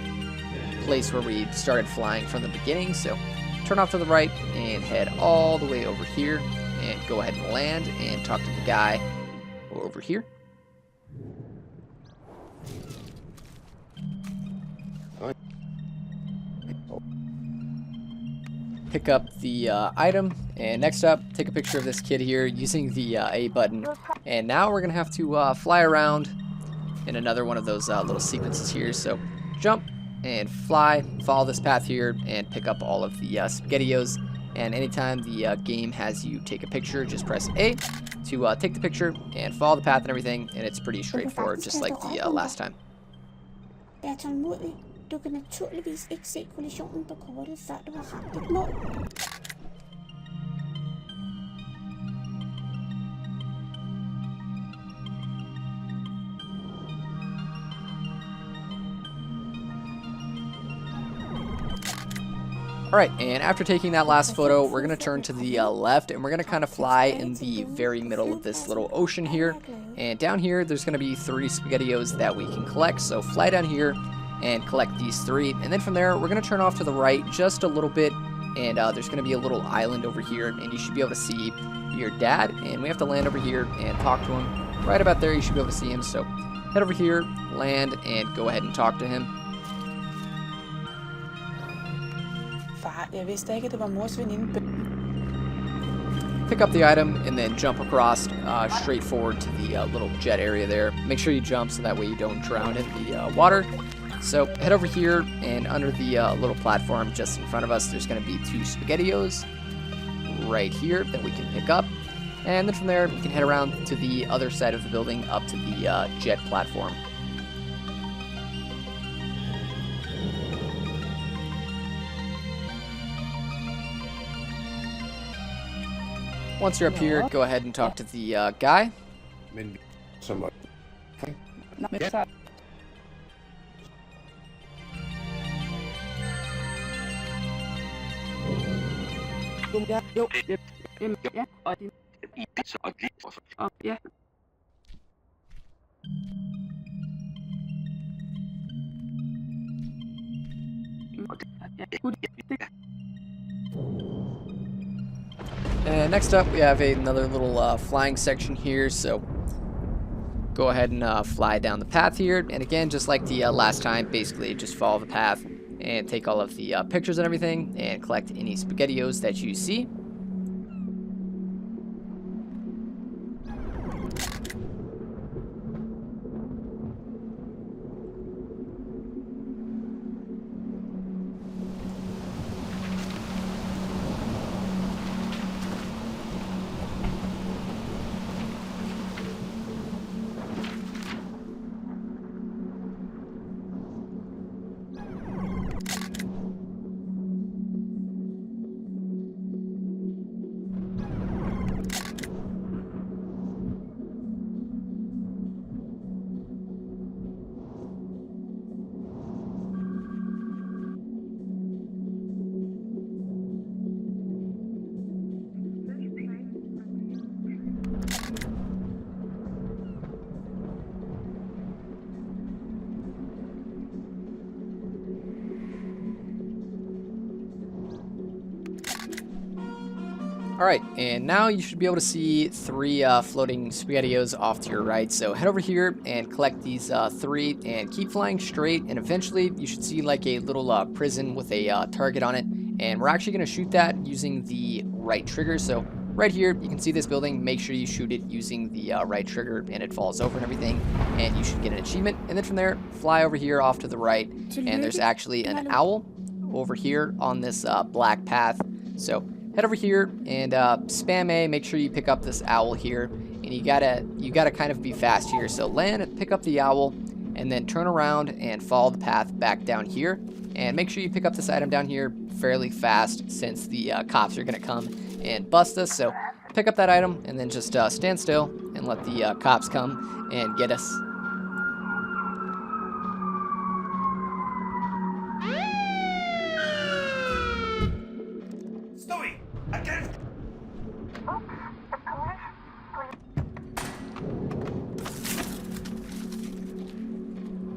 place where we started flying from the beginning. So turn off to the right and head all the way over here and go ahead and land and talk to the guy over here. Pick up the item, and next up, take a picture of this kid here using the A button. And now we're gonna have to fly around in another one of those little sequences here. So jump and fly, follow this path here, and pick up all of the Spaghetti-Os. And anytime the game has you take a picture, just press A to take the picture and follow the path and everything. And it's pretty straightforward, just like the last time. Jeg er tålmodig. Du kan naturligvis ikke se kollisionen på kortet, før du har ramt dit mål. Alright, and after taking that last photo, we're going to turn to the left, and we're going to kind of fly in the very middle of this little ocean here. And down here, there's going to be 3 SpaghettiOs that we can collect, so fly down here and collect these 3. And then from there, we're going to turn off to the right just a little bit, and there's going to be a little island over here, and you should be able to see your dad. And we have to land over here and talk to him. Right about there, you should be able to see him, so head over here, land, and go ahead and talk to him. Far, jeg vidste ikke, at det var mors veninde. Pick up the item and then jump across straight forward to the little jet area there. Make sure you jump so that way you don't drown in the water. So head over here, and under the little platform just in front of us, there's going to be 2 SpaghettiOs right here that we can pick up. And then from there, we can head around to the other side of the building up to the jet platform. Once you're up here, go ahead and talk to the guy. And next up, we have another little flying section here, so go ahead and fly down the path here. And again, just like the last time, basically just follow the path and take all of the pictures and everything and collect any SpaghettiOs that you see. Alright, and now you should be able to see 3 floating SpaghettiOs off to your right. So head over here and collect these 3 and keep flying straight, and eventually you should see like a little prison with a target on it, and we're actually going to shoot that using the right trigger. So right here, you can see this building. Make sure you shoot it using the right trigger and it falls over and everything, and you should get an achievement. And then from there, fly over here off to the right, and there's actually an owl over here on this black path. So head over here and spam A. Make sure you pick up this owl here, and you gotta kind of be fast here. So land, pick up the owl, and then turn around and follow the path back down here. And make sure you pick up this item down here fairly fast, since the cops are gonna come and bust us. So pick up that item and then just stand still and let the cops come and get us.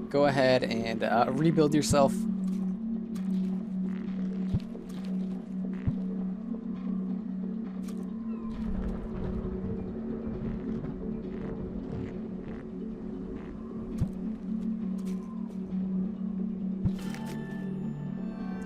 Go ahead and rebuild yourself.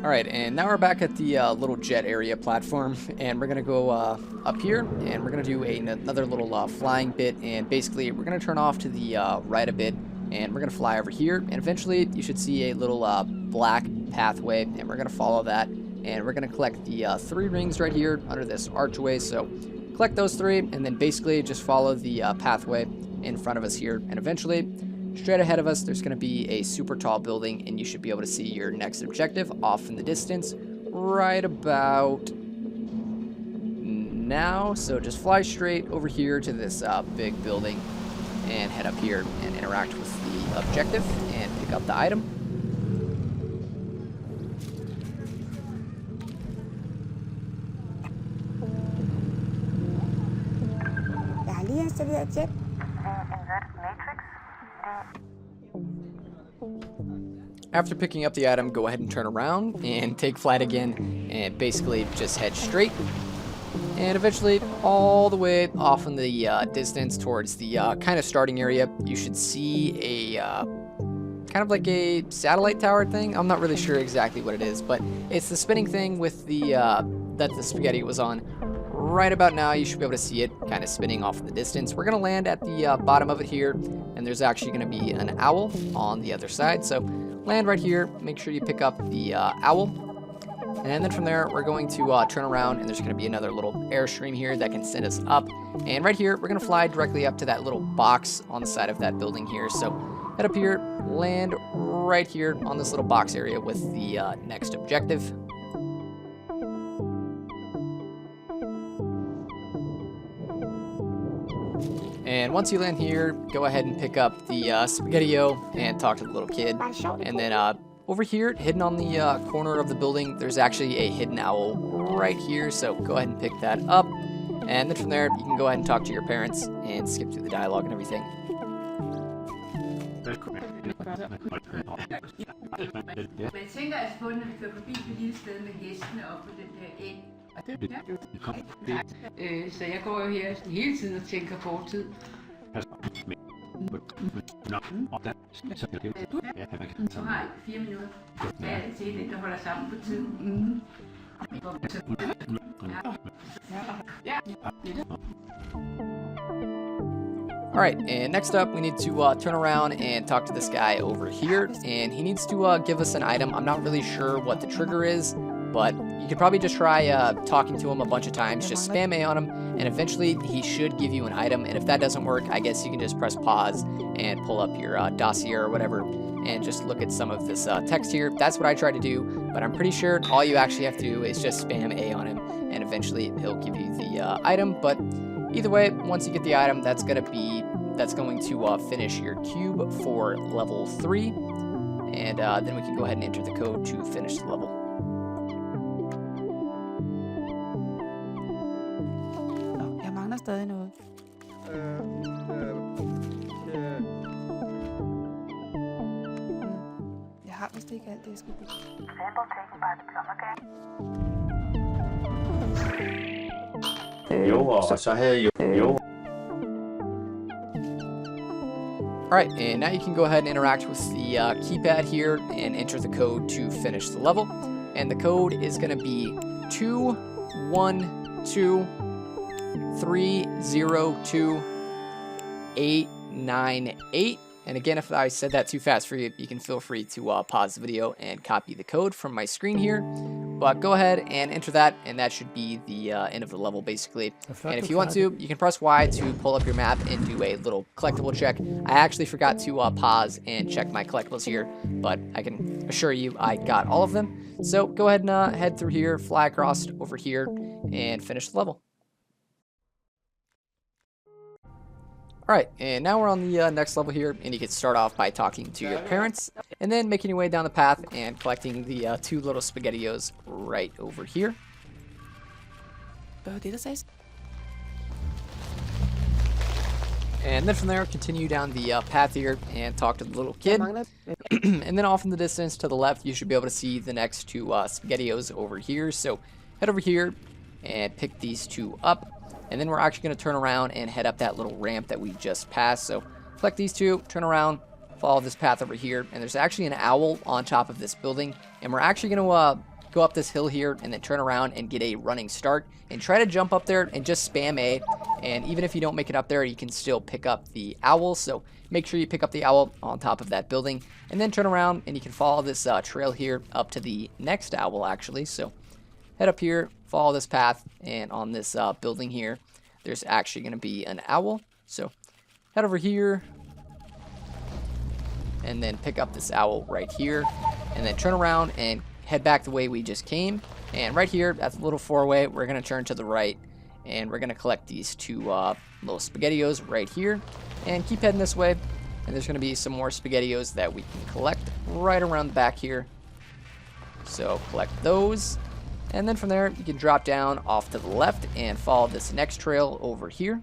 Alright, and now we're back at the little jet area platform, and we're going to go up here, and we're going to do another little flying bit, and basically we're going to turn off to the right a bit, and we're going to fly over here, and eventually you should see a little black pathway, and we're going to follow that, and we're going to collect the 3 rings right here under this archway. So collect those 3, and then basically just follow the pathway in front of us here, and eventually straight ahead of us, there's going to be a super tall building, and you should be able to see your next objective off in the distance right about now. So just fly straight over here to this big building and head up here and interact with the objective and pick up the item. Jeg har lige installeret jet. After picking up the item, go ahead and turn around and take flight again and basically just head straight. And eventually, all the way off in the distance towards the kind of starting area, you should see a kind of like a satellite tower thing. I'm not really sure exactly what it is, but it's the spinning thing with the that the spaghetti was on. Right about now, you should be able to see it kind of spinning off in the distance. We're going to land at the bottom of it here, and there's actually going to be an owl on the other side. So land right here, make sure you pick up the owl. And then from there, we're going to turn around, and there's going to be another little airstream here that can send us up. And right here, we're going to fly directly up to that little box on the side of that building here. So head up here, land right here on this little box area with the next objective. And once you land here, go ahead and pick up the Spaghetti-O and talk to the little kid. And then over here, hidden on the corner of the building, there's actually a hidden owl right here. So go ahead and pick that up. And then from there, you can go ahead and talk to your parents and skip through the dialogue and everything. Men jeg tænker altså på, når vi kører forbi det lille sted med hestene op på den der æg. Ja. Så jeg går jo her hele tiden og tænker fortid. Så har jeg 4 minutter. Ja, det er det, der holder sammen på tiden. Alright, and next up, we need to turn around and talk to this guy over here, and he needs to give us an item. I'm not really sure what the trigger is, but you could probably just try talking to him a bunch of times, just spam A on him, and eventually he should give you an item. And if that doesn't work, I guess you can just press pause and pull up your dossier or whatever and just look at some of this text here. That's what I tried to do, but I'm pretty sure all you actually have to do is just spam A on him, and eventually he'll give you the item. But either way, once you get the item, that's going to finish your cube for level 3, and then we can go ahead and enter the code to finish the level. Jeg mangler stadig noget. Jeg har vist ikke alt det, jeg skal bruge. Jo, og så havde jo. Alright, and now you can go ahead and interact with the keypad here and enter the code to finish the level. And the code is going to be 2123029898. And again, if I said that too fast for you, you can feel free to pause the video and copy the code from my screen here. But go ahead and enter that, and that should be the end of the level, basically. And if you want to, you can press Y to pull up your map and do a little collectible check. I actually forgot to pause and check my collectibles here, but I can assure you I got all of them. So go ahead and head through here, fly across over here, and finish the level. Alright, and now we're on the next level here, and you can start off by talking to your parents, and then making your way down the path and collecting the 2 little Spaghetti-Os right over here. Hvad var det, der sagde? And then from there, continue down the path here and talk to the little kid. And then off in the distance to the left, you should be able to see the next 2 Spaghetti-Os over here. So head over here and pick these 2 up. And then we're actually going to turn around and head up that little ramp that we just passed. So collect these 2, turn around, follow this path over here. And there's actually an owl on top of this building. And we're actually going to go up this hill here and then turn around and get a running start. And try to jump up there and just spam A. And even if you don't make it up there, you can still pick up the owl. So make sure you pick up the owl on top of that building. And then turn around and you can follow this trail here up to the next owl, actually. So head up here, follow this path, and on this building here, there's actually going to be an owl. So head over here, and then pick up this owl right here, and then turn around and head back the way we just came. And right here, that's a little 4-way. We're going to turn to the right, and we're going to collect these 2 little SpaghettiOs right here, and keep heading this way. And there's going to be some more SpaghettiOs that we can collect right around the back here. So collect those, and then from there you can drop down off to the left and follow this next trail over here.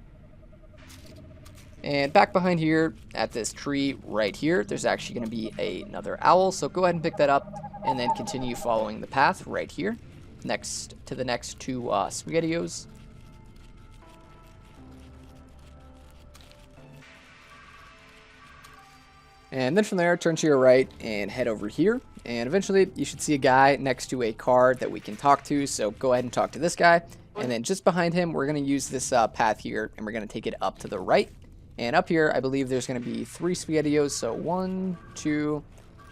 And back behind here at this tree right here, there's actually going to be another owl, so go ahead and pick that up and then continue following the path right here next to the next 2 SpaghettiOs. And then from there, turn to your right and head over here. And eventually, you should see a guy next to a car that we can talk to. So go ahead and talk to this guy. And then just behind him, we're going to use this path here, and we're going to take it up to the right. And up here, I believe there's going to be 3 SpaghettiOs. So 1, 2,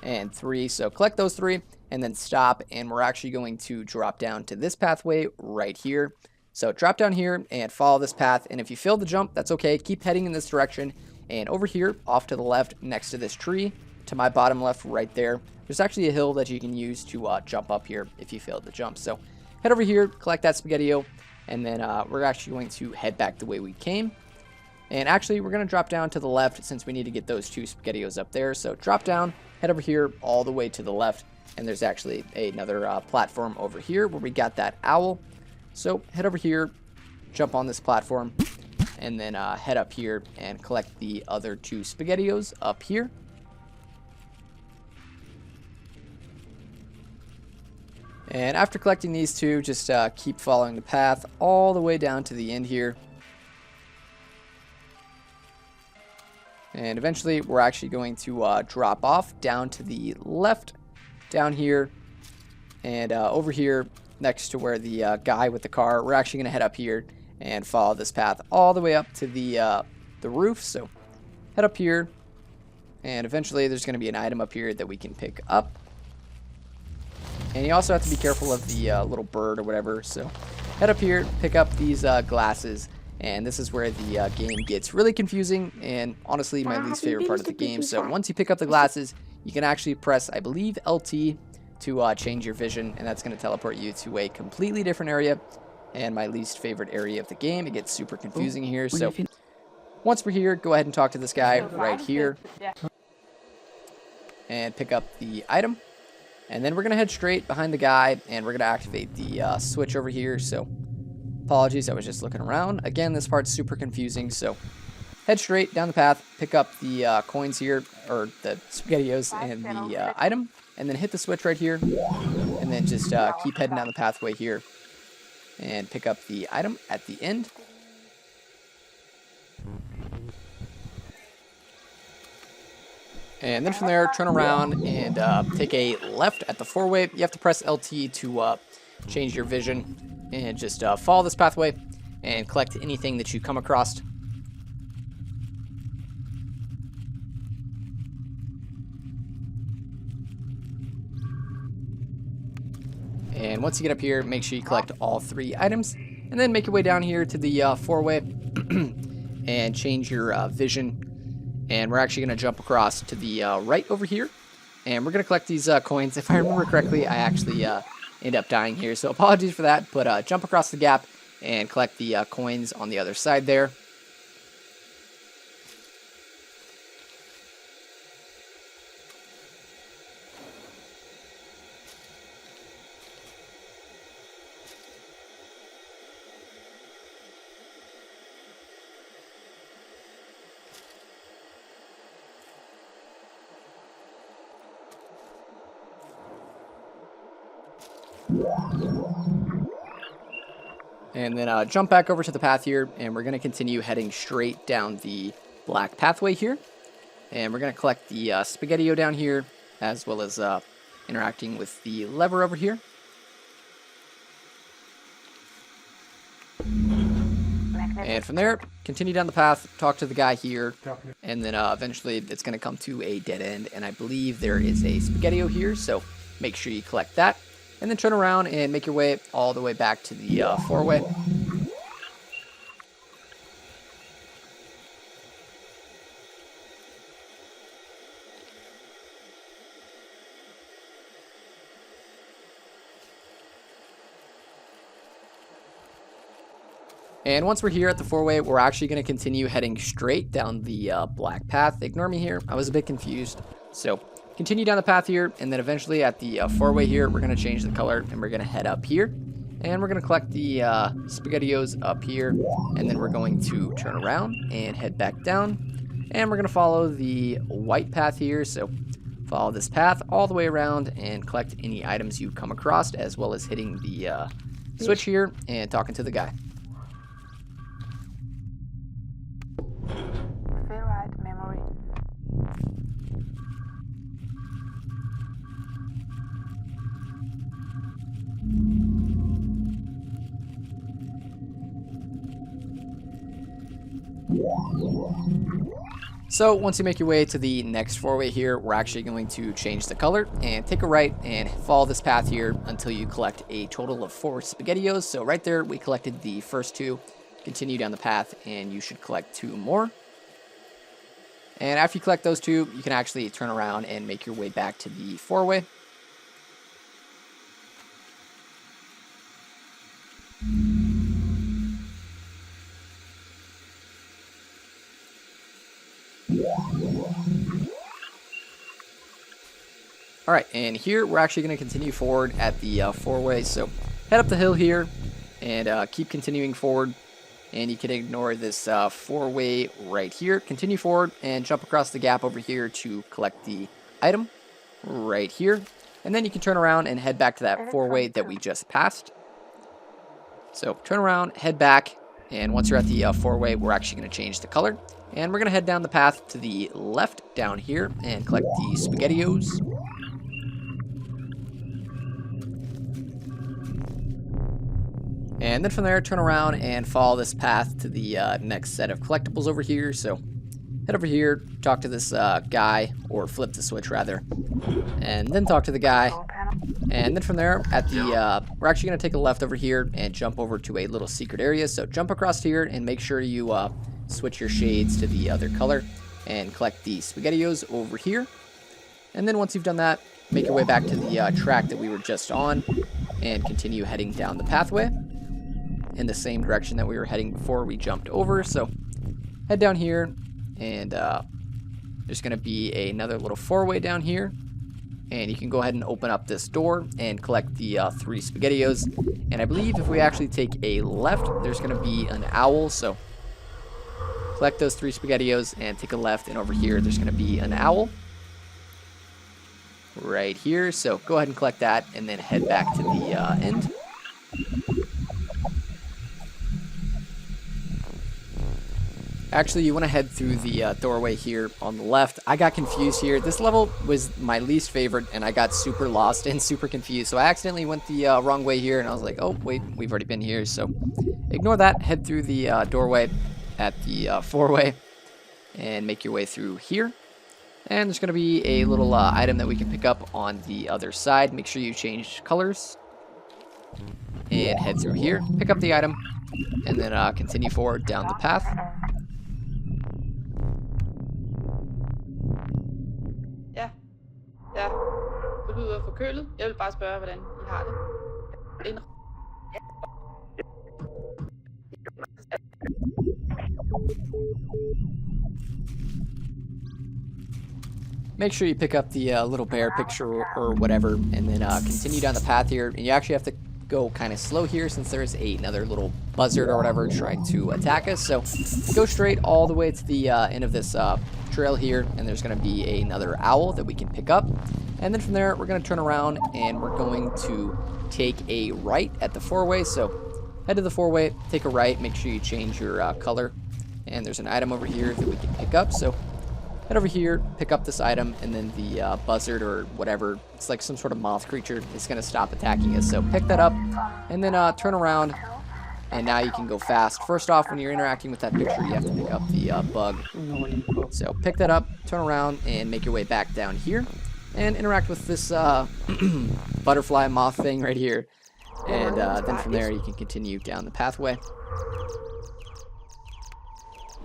and 3. So collect those 3, and then stop. And we're actually going to drop down to this pathway right here. So drop down here and follow this path. And if you fail the jump, that's okay. Keep heading in this direction. And over here, off to the left, next to this tree, to my bottom left right there, there's actually a hill that you can use to jump up here if you failed the jump. So head over here, collect that SpaghettiO, and then we're actually going to head back the way we came. And actually, we're going to drop down to the left since we need to get those 2 SpaghettiOs up there. So drop down, head over here all the way to the left, and there's actually another platform over here where we got that owl. So head over here, jump on this platform, and then head up here and collect the other 2 SpaghettiOs up here. And after collecting these 2, just keep following the path all the way down to the end here. And eventually, we're actually going to drop off down to the left, down here, and over here next to where the guy with the car, we're actually going to head up here and follow this path all the way up to the roof. So head up here, and eventually there's going to be an item up here that we can pick up. And you also have to be careful of the little bird or whatever. So head up here, pick up these glasses, and this is where the game gets really confusing and honestly my least favorite part of the game. So once you pick up the glasses, you can actually press, I believe, LT to change your vision, and that's going to teleport you to a completely different area. And my least favorite area of the game. It gets super confusing here. So once we're here, go ahead and talk to this guy right here and pick up the item. And then we're going to head straight behind the guy, and we're going to activate the switch over here. So apologies, I was just looking around. Again, this part's super confusing. So head straight down the path, pick up the coins here, or the SpaghettiOs and the item, and then hit the switch right here. And then just keep heading down the pathway here and pick up the item at the end. And then from there, turn around and take a left at the 4-way. You have to press LT to change your vision, and just follow this pathway and collect anything that you come across. And once you get up here, make sure you collect all 3 items, and then make your way down here to the 4-way and change your vision. And we're actually going to jump across to the right over here, and we're going to collect these coins. If I remember correctly, I actually end up dying here, so apologies for that, but jump across the gap and collect the coins on the other side there. And then jump back over to the path here, and we're going to continue heading straight down the black pathway here. And we're going to collect the SpaghettiO down here, as well as interacting with the lever over here. And from there, continue down the path, talk to the guy here, and then eventually it's going to come to a dead end. And I believe there is a SpaghettiO here, so make sure you collect that. And then turn around and make your way all the way back to the 4-way. And once we're here at the 4-way, we're actually going to continue heading straight down the black path. Ignore me here. I was a bit confused. So continue down the path here, and then eventually at the 4-way here, we're going to change the color, and we're going to head up here. And we're going to collect the SpaghettiOs up here, and then we're going to turn around and head back down. And we're going to follow the white path here, so follow this path all the way around and collect any items you come across, as well as hitting the switch here and talking to the guy. Favorite memory. So once you make your way to the next 4-way here, we're actually going to change the color and take a right and follow this path here until you collect a total of 4 SpaghettiOs. So right there, we collected the first 2. Continue down the path and you should collect 2 more. And after you collect those 2, you can actually turn around and make your way back to the 4-way. Alright, and here we're actually going to continue forward at the 4-way, so head up the hill here and keep continuing forward, and you can ignore this 4-way right here. Continue forward and jump across the gap over here to collect the item right here, and then you can turn around and head back to that 4-way that we just passed. So turn around, head back, and once you're at the 4-way, we're actually going to change the color, and we're going to head down the path to the left down here and collect the SpaghettiOs. And then from there, turn around and follow this path to the next set of collectibles over here. So head over here, talk to this guy, or flip the switch rather, and then talk to the guy. And then from there, at the we're actually going to take a left over here and jump over to a little secret area. So jump across here and make sure you switch your shades to the other color and collect the SpaghettiOs over here. And then once you've done that, make your way back to the track that we were just on and continue heading down the pathway in the same direction that we were heading before we jumped over. So head down here, and there's going to be another little 4-way down here, and you can go ahead and open up this door and collect the 3 SpaghettiOs. And I believe if we actually take a left, there's going to be an owl, so collect those 3 SpaghettiOs and take a left, and over here there's going to be an owl right here. So go ahead and collect that and then head back to the end. Actually, you want to head through the doorway here on the left. I got confused here. This level was my least favorite, and I got super lost and super confused. So I accidentally went the wrong way here, and I was like, oh, wait, we've already been here. So ignore that. Head through the doorway at the 4-way and make your way through here. And there's going to be a little item that we can pick up on the other side. Make sure you change colors and head through here. Pick up the item, and then continue forward down the path. Ja, du lyder forkølet. Jeg vil bare spørge, hvordan I har det. Make sure you pick up the little bear picture or whatever, and then continue down the path here. And you actually have to go kind of slow here since there's another little buzzard or whatever trying to attack us. So go straight all the way to the end of this trail here, and there's going to be another owl that we can pick up. And then from there, we're going to turn around and we're going to take a right at the 4-way. So head to the 4-way, take a right, make sure you change your color. And there's an item over here that we can pick up. So head over here, pick up this item, and then the buzzard or whatever, it's like some sort of moth creature, is going to stop attacking us. So pick that up, and then turn around, and now you can go fast. First off, when you're interacting with that picture, you have to pick up the bug. So pick that up, turn around, and make your way back down here, and interact with this butterfly moth thing right here. And then from there, you can continue down the pathway.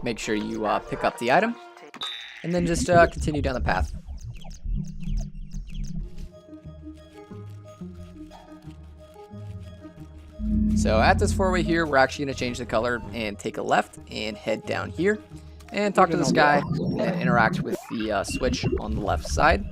Make sure you pick up the item. And then just continue down the path. So at this four-way here, we're actually going to change the color and take a left and head down here and talk to this guy and then interact with the switch on the left side.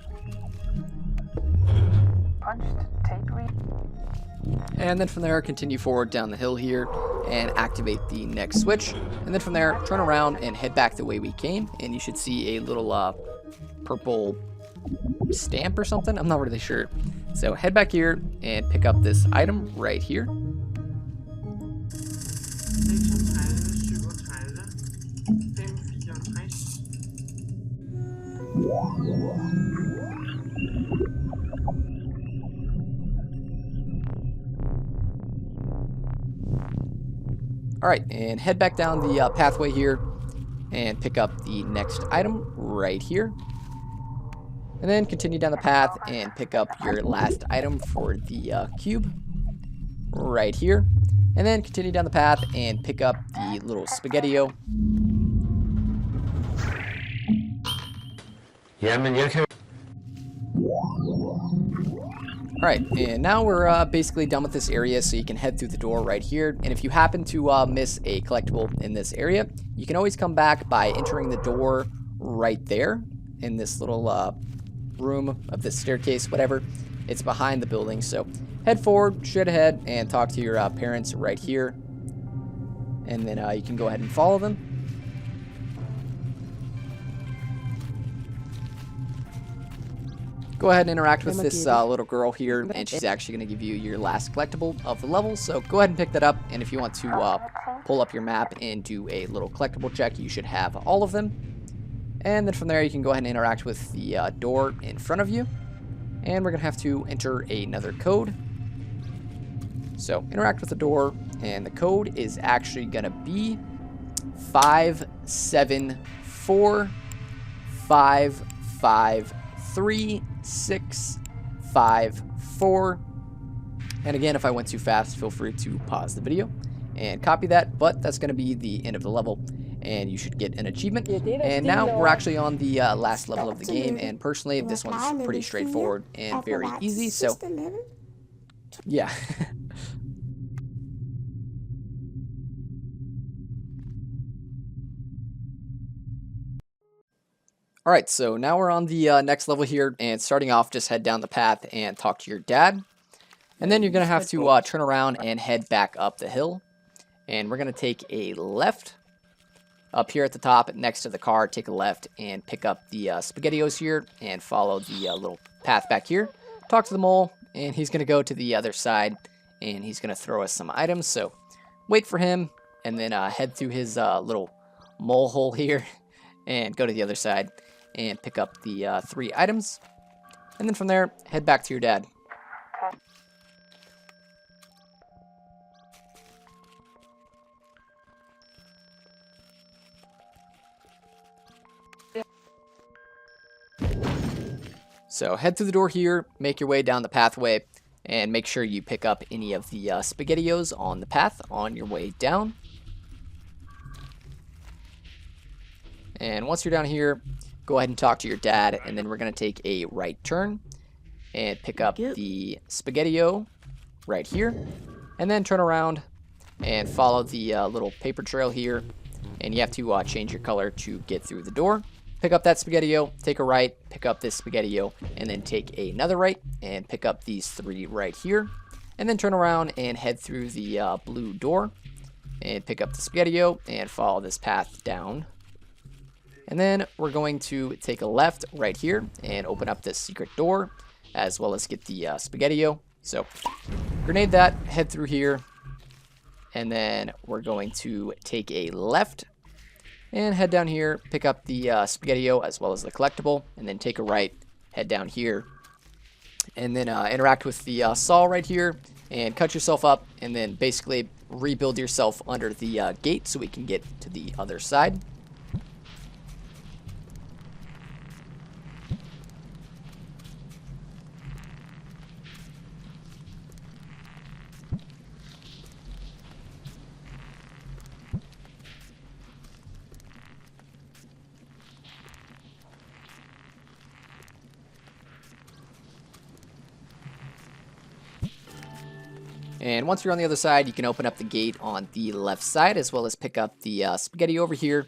And then from there, continue forward down the hill here and activate the next switch. And then from there, turn around and head back the way we came. And you should see a little purple stamp or something. I'm not really sure. So head back here and pick up this item right here. Alright, and head back down the pathway here and pick up the next item right here. And then continue down the path and pick up your last item for the cube right here. And then continue down the path and pick up the little spaghetti-o. Alright, and now we're basically done with this area, so you can head through the door right here. And if you happen to miss a collectible in this area, you can always come back by entering the door right there in this little room of this staircase, whatever. It's behind the building, so head forward, straight ahead, and talk to your parents right here. And then you can go ahead and follow them. Go ahead and interact with this little girl here, and she's actually going to give you your last collectible of the level. So go ahead and pick that up, and if you want to pull up your map and do a little collectible check, you should have all of them. And then from there, you can go ahead and interact with the door in front of you. And we're going to have to enter another code. So interact with the door, and the code is actually going to be 574553654. And again, if I went too fast, feel free to pause the video and copy that, but that's going to be the end of the level, and you should get an achievement. And now we're actually on the last level of the game, and personally, this one's pretty straightforward and very easy, so yeah. Alright, so now we're on the next level here, and starting off, just head down the path and talk to your dad. And then you're going to have to turn around and head back up the hill. And we're going to take a left. Up here at the top, next to the car, take a left and pick up the spaghettios here and follow the little path back here. Talk to the mole, and he's going to go to the other side, and he's going to throw us some items. So wait for him, and then head through his little mole hole here and go to the other side and pick up the 3 items. And then from there, head back to your dad. So head through the door here, make your way down the pathway, and make sure you pick up any of the spaghettios on the path on your way down. And once you're down here, go ahead and talk to your dad, and then we're going to take a right turn and pick up the spaghetti-o right here, and then turn around and follow the little paper trail here, and you have to change your color to get through the door. Pick up that spaghetti-o, take a right, pick up this spaghetti-o, and then take another right and pick up these 3 right here, and then turn around and head through the blue door and pick up the spaghetti-o and follow this path down. And then we're going to take a left right here and open up this secret door, as well as get the spaghetti-o. So grenade that, head through here, and then we're going to take a left and head down here, pick up the spaghetti-o as well as the collectible, and then take a right, head down here, and then interact with the saw right here and cut yourself up, and then basically rebuild yourself under the gate so we can get to the other side. And once you're on the other side, you can open up the gate on the left side, as well as pick up the spaghetti over here.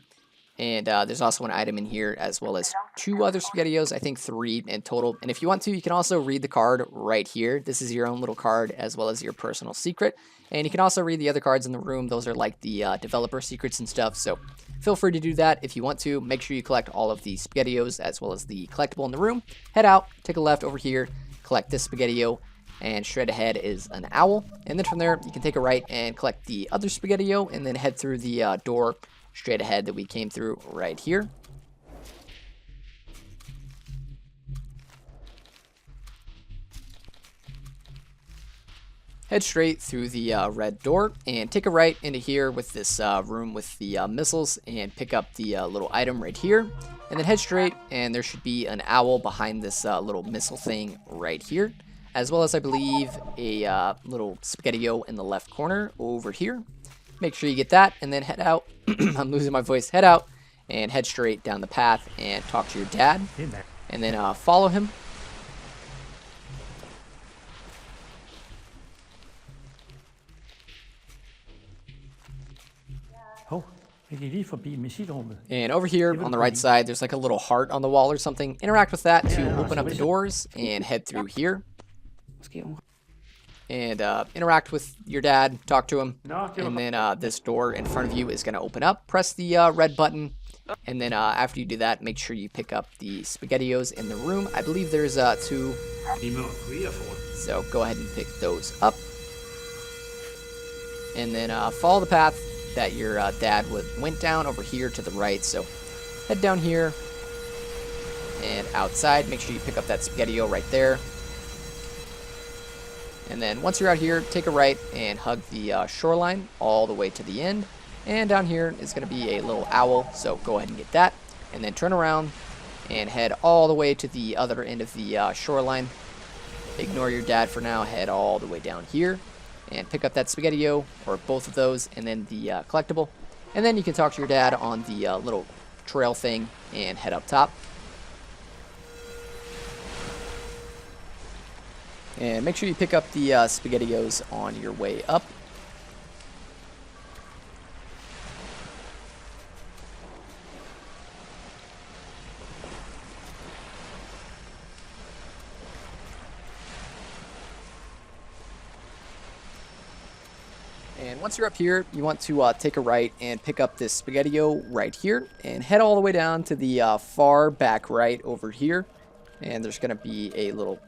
And there's also an item in here, as well as 2 other spaghettios, I think 3 in total. And if you want to, you can also read the card right here. This is your own little card, as well as your personal secret. And you can also read the other cards in the room. Those are like the developer secrets and stuff. So feel free to do that if you want to. Make sure you collect all of the spaghettios, as well as the collectible in the room. Head out, take a left over here, collect this spaghettio. And straight ahead is an owl. And then from there, you can take a right and collect the other spaghettio, and then head through the door straight ahead that we came through right here. Head straight through the red door and take a right into here with this room with the missiles, and pick up the little item right here. And then head straight, and there should be an owl behind this little missile thing right here. As well as, I believe, a little spaghettio in the left corner over here. Make sure you get that, and then head out. I'm losing my voice. Head out and head straight down the path and talk to your dad. And then follow him. Hov, jeg gik lige forbi missilrummet. And over here on the right side, there's like a little heart on the wall or something. Interact with that to open up the doors and head through here. And interact with your dad, talk to him, and then this door in front of you is going to open up. Press the red button, and then after you do that, make sure you pick up the spaghettios in the room. I believe there's 2, so go ahead and pick those up. And then follow the path that your dad went down over here to the right. So head down here and outside, make sure you pick up that spaghettio right there. And then once you're out here, take a right and hug the shoreline all the way to the end. And down here is going to be a little owl, so go ahead and get that. And then turn around and head all the way to the other end of the shoreline. Ignore your dad for now, head all the way down here. And pick up that spaghettio, or both of those, and then the collectible. And then you can talk to your dad on the little trail thing and head up top. And make sure you pick up the spaghettios on your way up. And once you're up here, you want to take a right and pick up this spaghettio right here. And head all the way down to the far back right over here. And there's going to be a little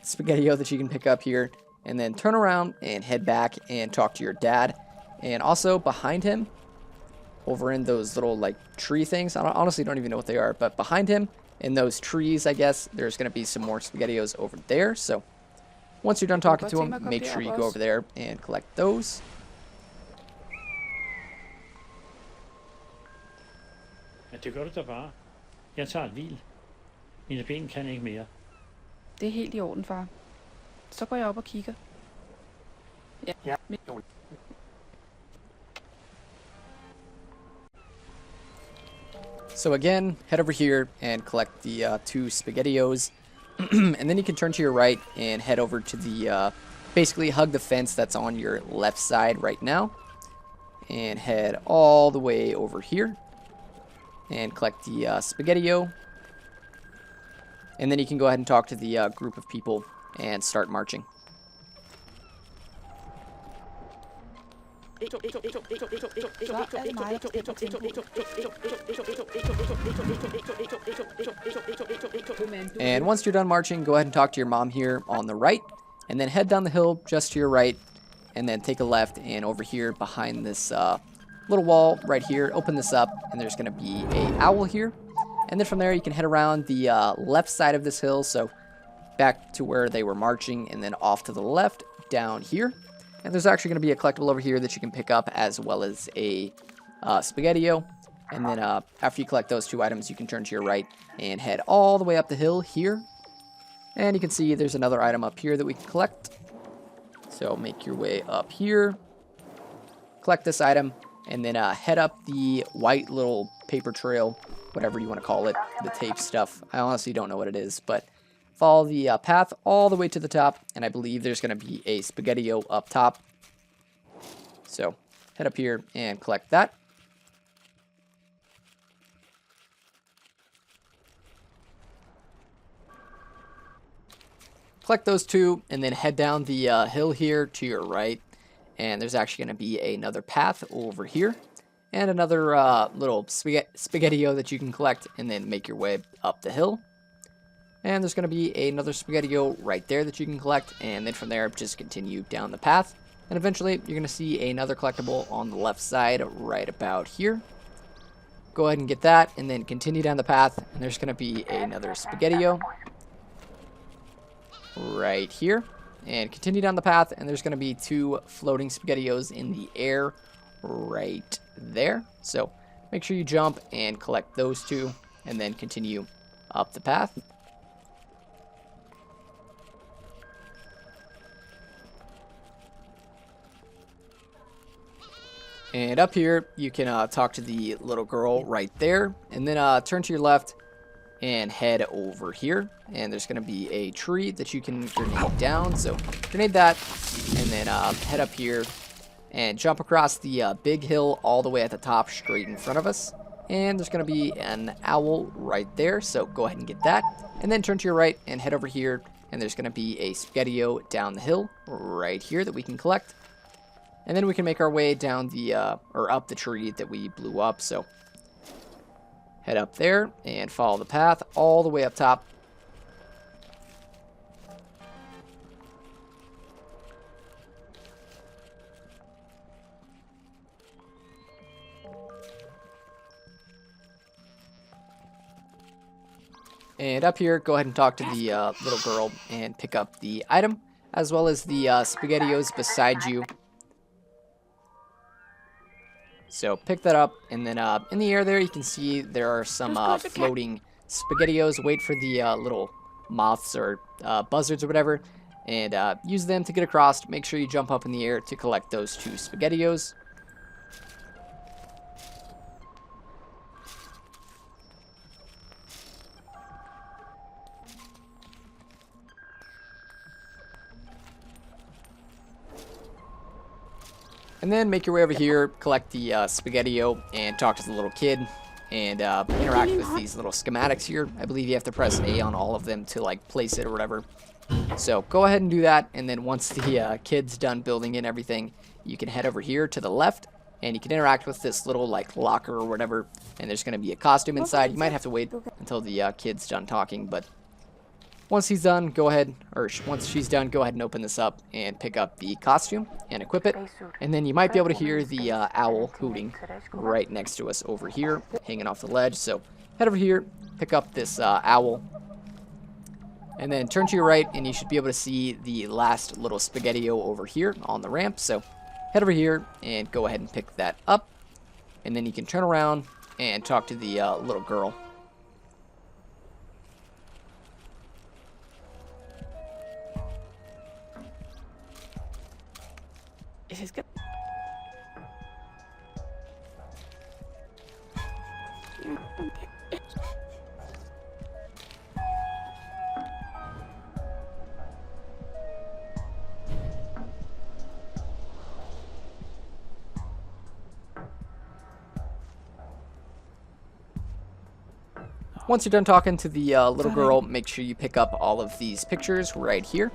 spaghettio that you can pick up here, and then turn around and head back and talk to your dad. And also behind him, over in those little like tree things, I honestly don't even know what they are, but behind him in those trees, I guess there's going to be some more spaghettios over there. So once you're done talking to him, make sure you go over there and collect those. Ja, det gør du da bare. Jeg tager et hvil. Mine ben kan ikke mere. Det er helt i orden, far. Så går jeg op og kigger. Ja. So again, head over here and collect the 2 spaghettios. And then you can turn to your right and head over to the, basically hug the fence that's on your left side right now. And head all the way over here. And collect the spaghettio. And then you can go ahead and talk to the group of people and start marching. And once you're done marching, go ahead and talk to your mom here on the right, and then head down the hill just to your right, and then take a left, and over here behind this little wall right here, open this up, and there's going to be a owl here. And then from there, you can head around the left side of this hill, so back to where they were marching, and then off to the left, down here. And there's actually going to be a collectible over here that you can pick up, as well as a spaghettio. And then after you collect those 2 items, you can turn to your right and head all the way up the hill here. And you can see there's another item up here that we can collect. So make your way up here, collect this item, and then head up the white little paper trail, whatever you want to call it, the tape stuff. I honestly don't know what it is, but follow the path all the way to the top, and I believe there's going to be a spaghetti-o up top. So head up here and collect that. Collect those two, and then head down the hill here to your right, and there's actually going to be another path over here, and another little spaghetti-o that you can collect, and then make your way up the hill. And there's going to be another spaghetti-o right there that you can collect, and then from there, just continue down the path. And eventually, you're going to see another collectible on the left side right about here. Go ahead and get that, and then continue down the path, and there's going to be another spaghetti-o right here. And continue down the path, and there's going to be 2 floating spaghetti-os in the air right there. So make sure you jump and collect those 2, and then continue up the path. And up here, you can talk to the little girl right there, and then turn to your left and head over here. And there's going to be a tree that you can grenade down, so grenade that, and then head up here and jump across the big hill all the way at the top straight in front of us. And there's going to be an owl right there, so go ahead and get that. And then turn to your right and head over here, and there's going to be a spaghetti-o down the hill right here that we can collect. And then we can make our way down the, or up the tree that we blew up. So head up there and follow the path all the way up top. And up here, go ahead and talk to the little girl and pick up the item, as well as the spaghetti-os beside you. So pick that up, and then in the air there, you can see there are some floating spaghetti-os. Wait for the little moths or buzzards or whatever, and use them to get across. Make sure you jump up in the air to collect those 2 spaghetti-os. And then make your way over here, collect the spaghetti-o, and talk to the little kid, and interact with these little schematics here. I believe you have to press A on all of them to like place it or whatever. So go ahead and do that, and then once the kid's done building and everything, you can head over here to the left, and you can interact with this little like locker or whatever, and there's going to be a costume inside. You might have to wait until the kid's done talking, but once he's done, go ahead, or once she's done, go ahead and open this up and pick up the costume and equip it. And then you might be able to hear the owl hooting right next to us over here, hanging off the ledge. So head over here, pick up this owl, and then turn to your right, and you should be able to see the last little spaghetti-o over here on the ramp. So head over here and go ahead and pick that up, and then you can turn around and talk to the little girl. This is good. Once you're done talking to the little girl, make sure you pick up all of these pictures right here.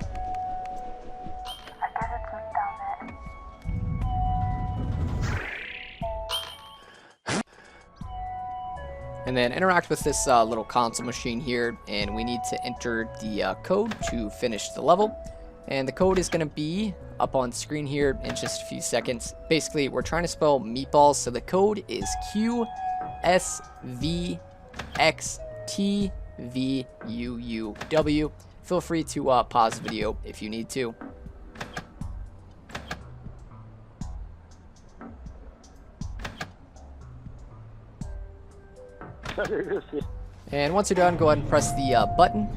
And then interact with this little console machine here, and we need to enter the code to finish the level. And the code is going to be up on screen here in just a few seconds. Basically, we're trying to spell meatballs, so the code is QSVXTVUUW. Feel free to pause the video if you need to. And once you're done, go ahead and press the button,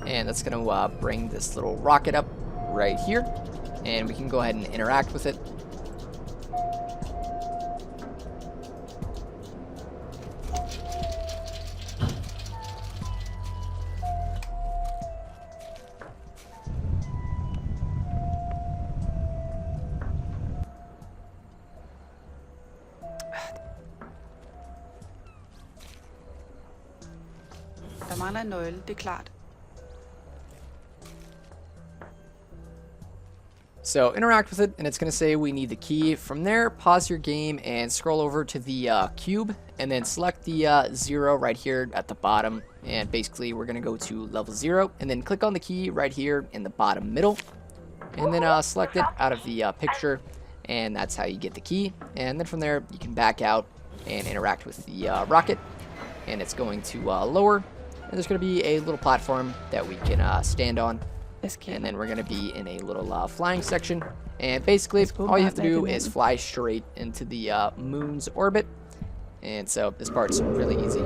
and that's going to bring this little rocket up right here, and we can go ahead and interact with it. Der mangler en nøgle, det er klart. So interact with it, and it's going to say we need the key. From there, pause your game and scroll over to the cube, and then select the 0 right here at the bottom. And basically, we're going to go to level 0, and then click on the key right here in the bottom middle, and then select it out of the picture, and that's how you get the key. And then from there, you can back out and interact with the rocket, and it's going to lower, and there's going to be a little platform that we can stand on. And then we're going to be in a little flying section. And basically, all you have to do is fly straight into the moon's orbit. And so this part's really easy.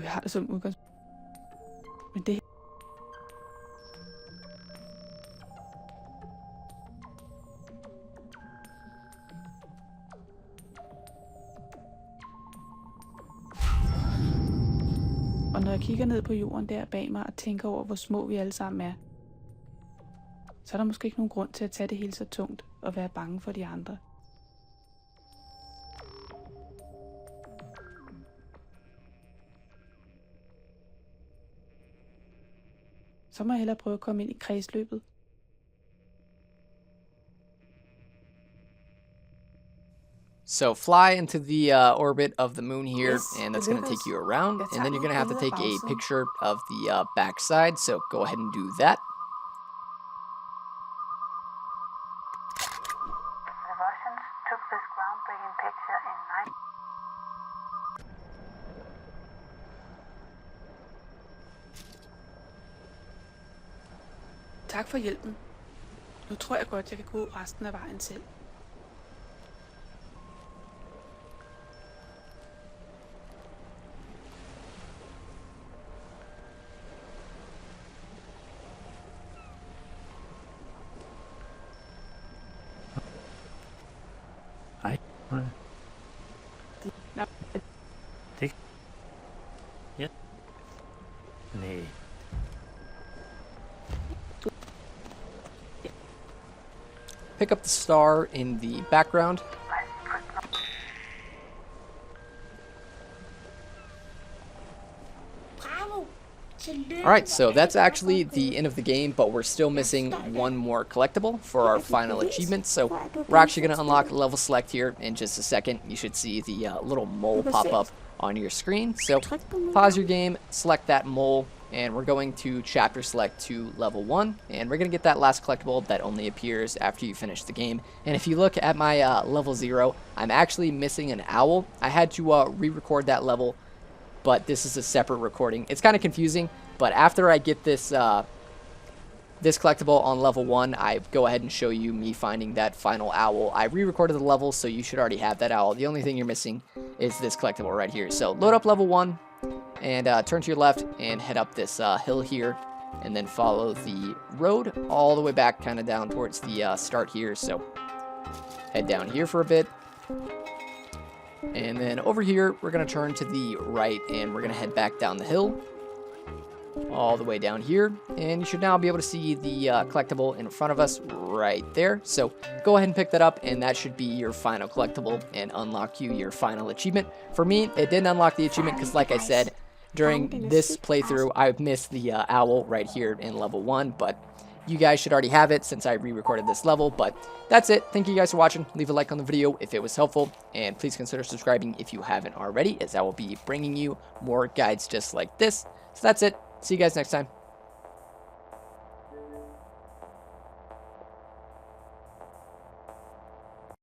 Jeg har det som udgangspunkt. Men det... Og når jeg kigger ned på jorden der bag mig og tænker over, hvor små vi alle sammen er, så er der måske ikke nogen grund til at tage det hele så tungt og være bange for de andre. Så må jeg hellere prøve at komme ind i kredsløbet. So fly into the orbit of the moon here, and that's going to take you around, and then you're going to have to take a picture of the backside, so go ahead and do that. The Russians took this groundbreaking picture in 9. Tak for hjælpen. Nu tror jeg godt, jeg kan gå resten af vejen selv. Hej. Det. Ja. Nej. Pick up the star in the background. Alright, so that's actually the end of the game, but we're still missing one more collectible for our final achievement. So we're actually going to unlock level select here in just a second. You should see the little mole pop up on your screen. So pause your game, select that mole, and we're going to chapter select to level 1, and we're going to get that last collectible that only appears after you finish the game. And if you look at my level 0, I'm actually missing an owl. I had to re-record that level, but this is a separate recording. It's kind of confusing, but after I get this this collectible on level 1, I go ahead and show you me finding that final owl. I re-recorded the level, so you should already have that owl. The only thing you're missing is this collectible right here. So load up level 1, and turn to your left and head up this hill here, and then follow the road all the way back kind of down towards the start here. So head down here for a bit, and then over here we're going to turn to the right, and we're going to head back down the hill all the way down here, and you should now be able to see the collectible in front of us right there. So go ahead and pick that up, and that should be your final collectible and unlock you your final achievement. For me, it didn't unlock the achievement because, like I said, during this playthrough I missed the owl right here in level 1, but you guys should already have it since I re-recorded this level. But that's it. Thank you guys for watching. Leave a like on the video if it was helpful, and please consider subscribing if you haven't already, as I will be bringing you more guides just like this. So that's it. See you guys next time.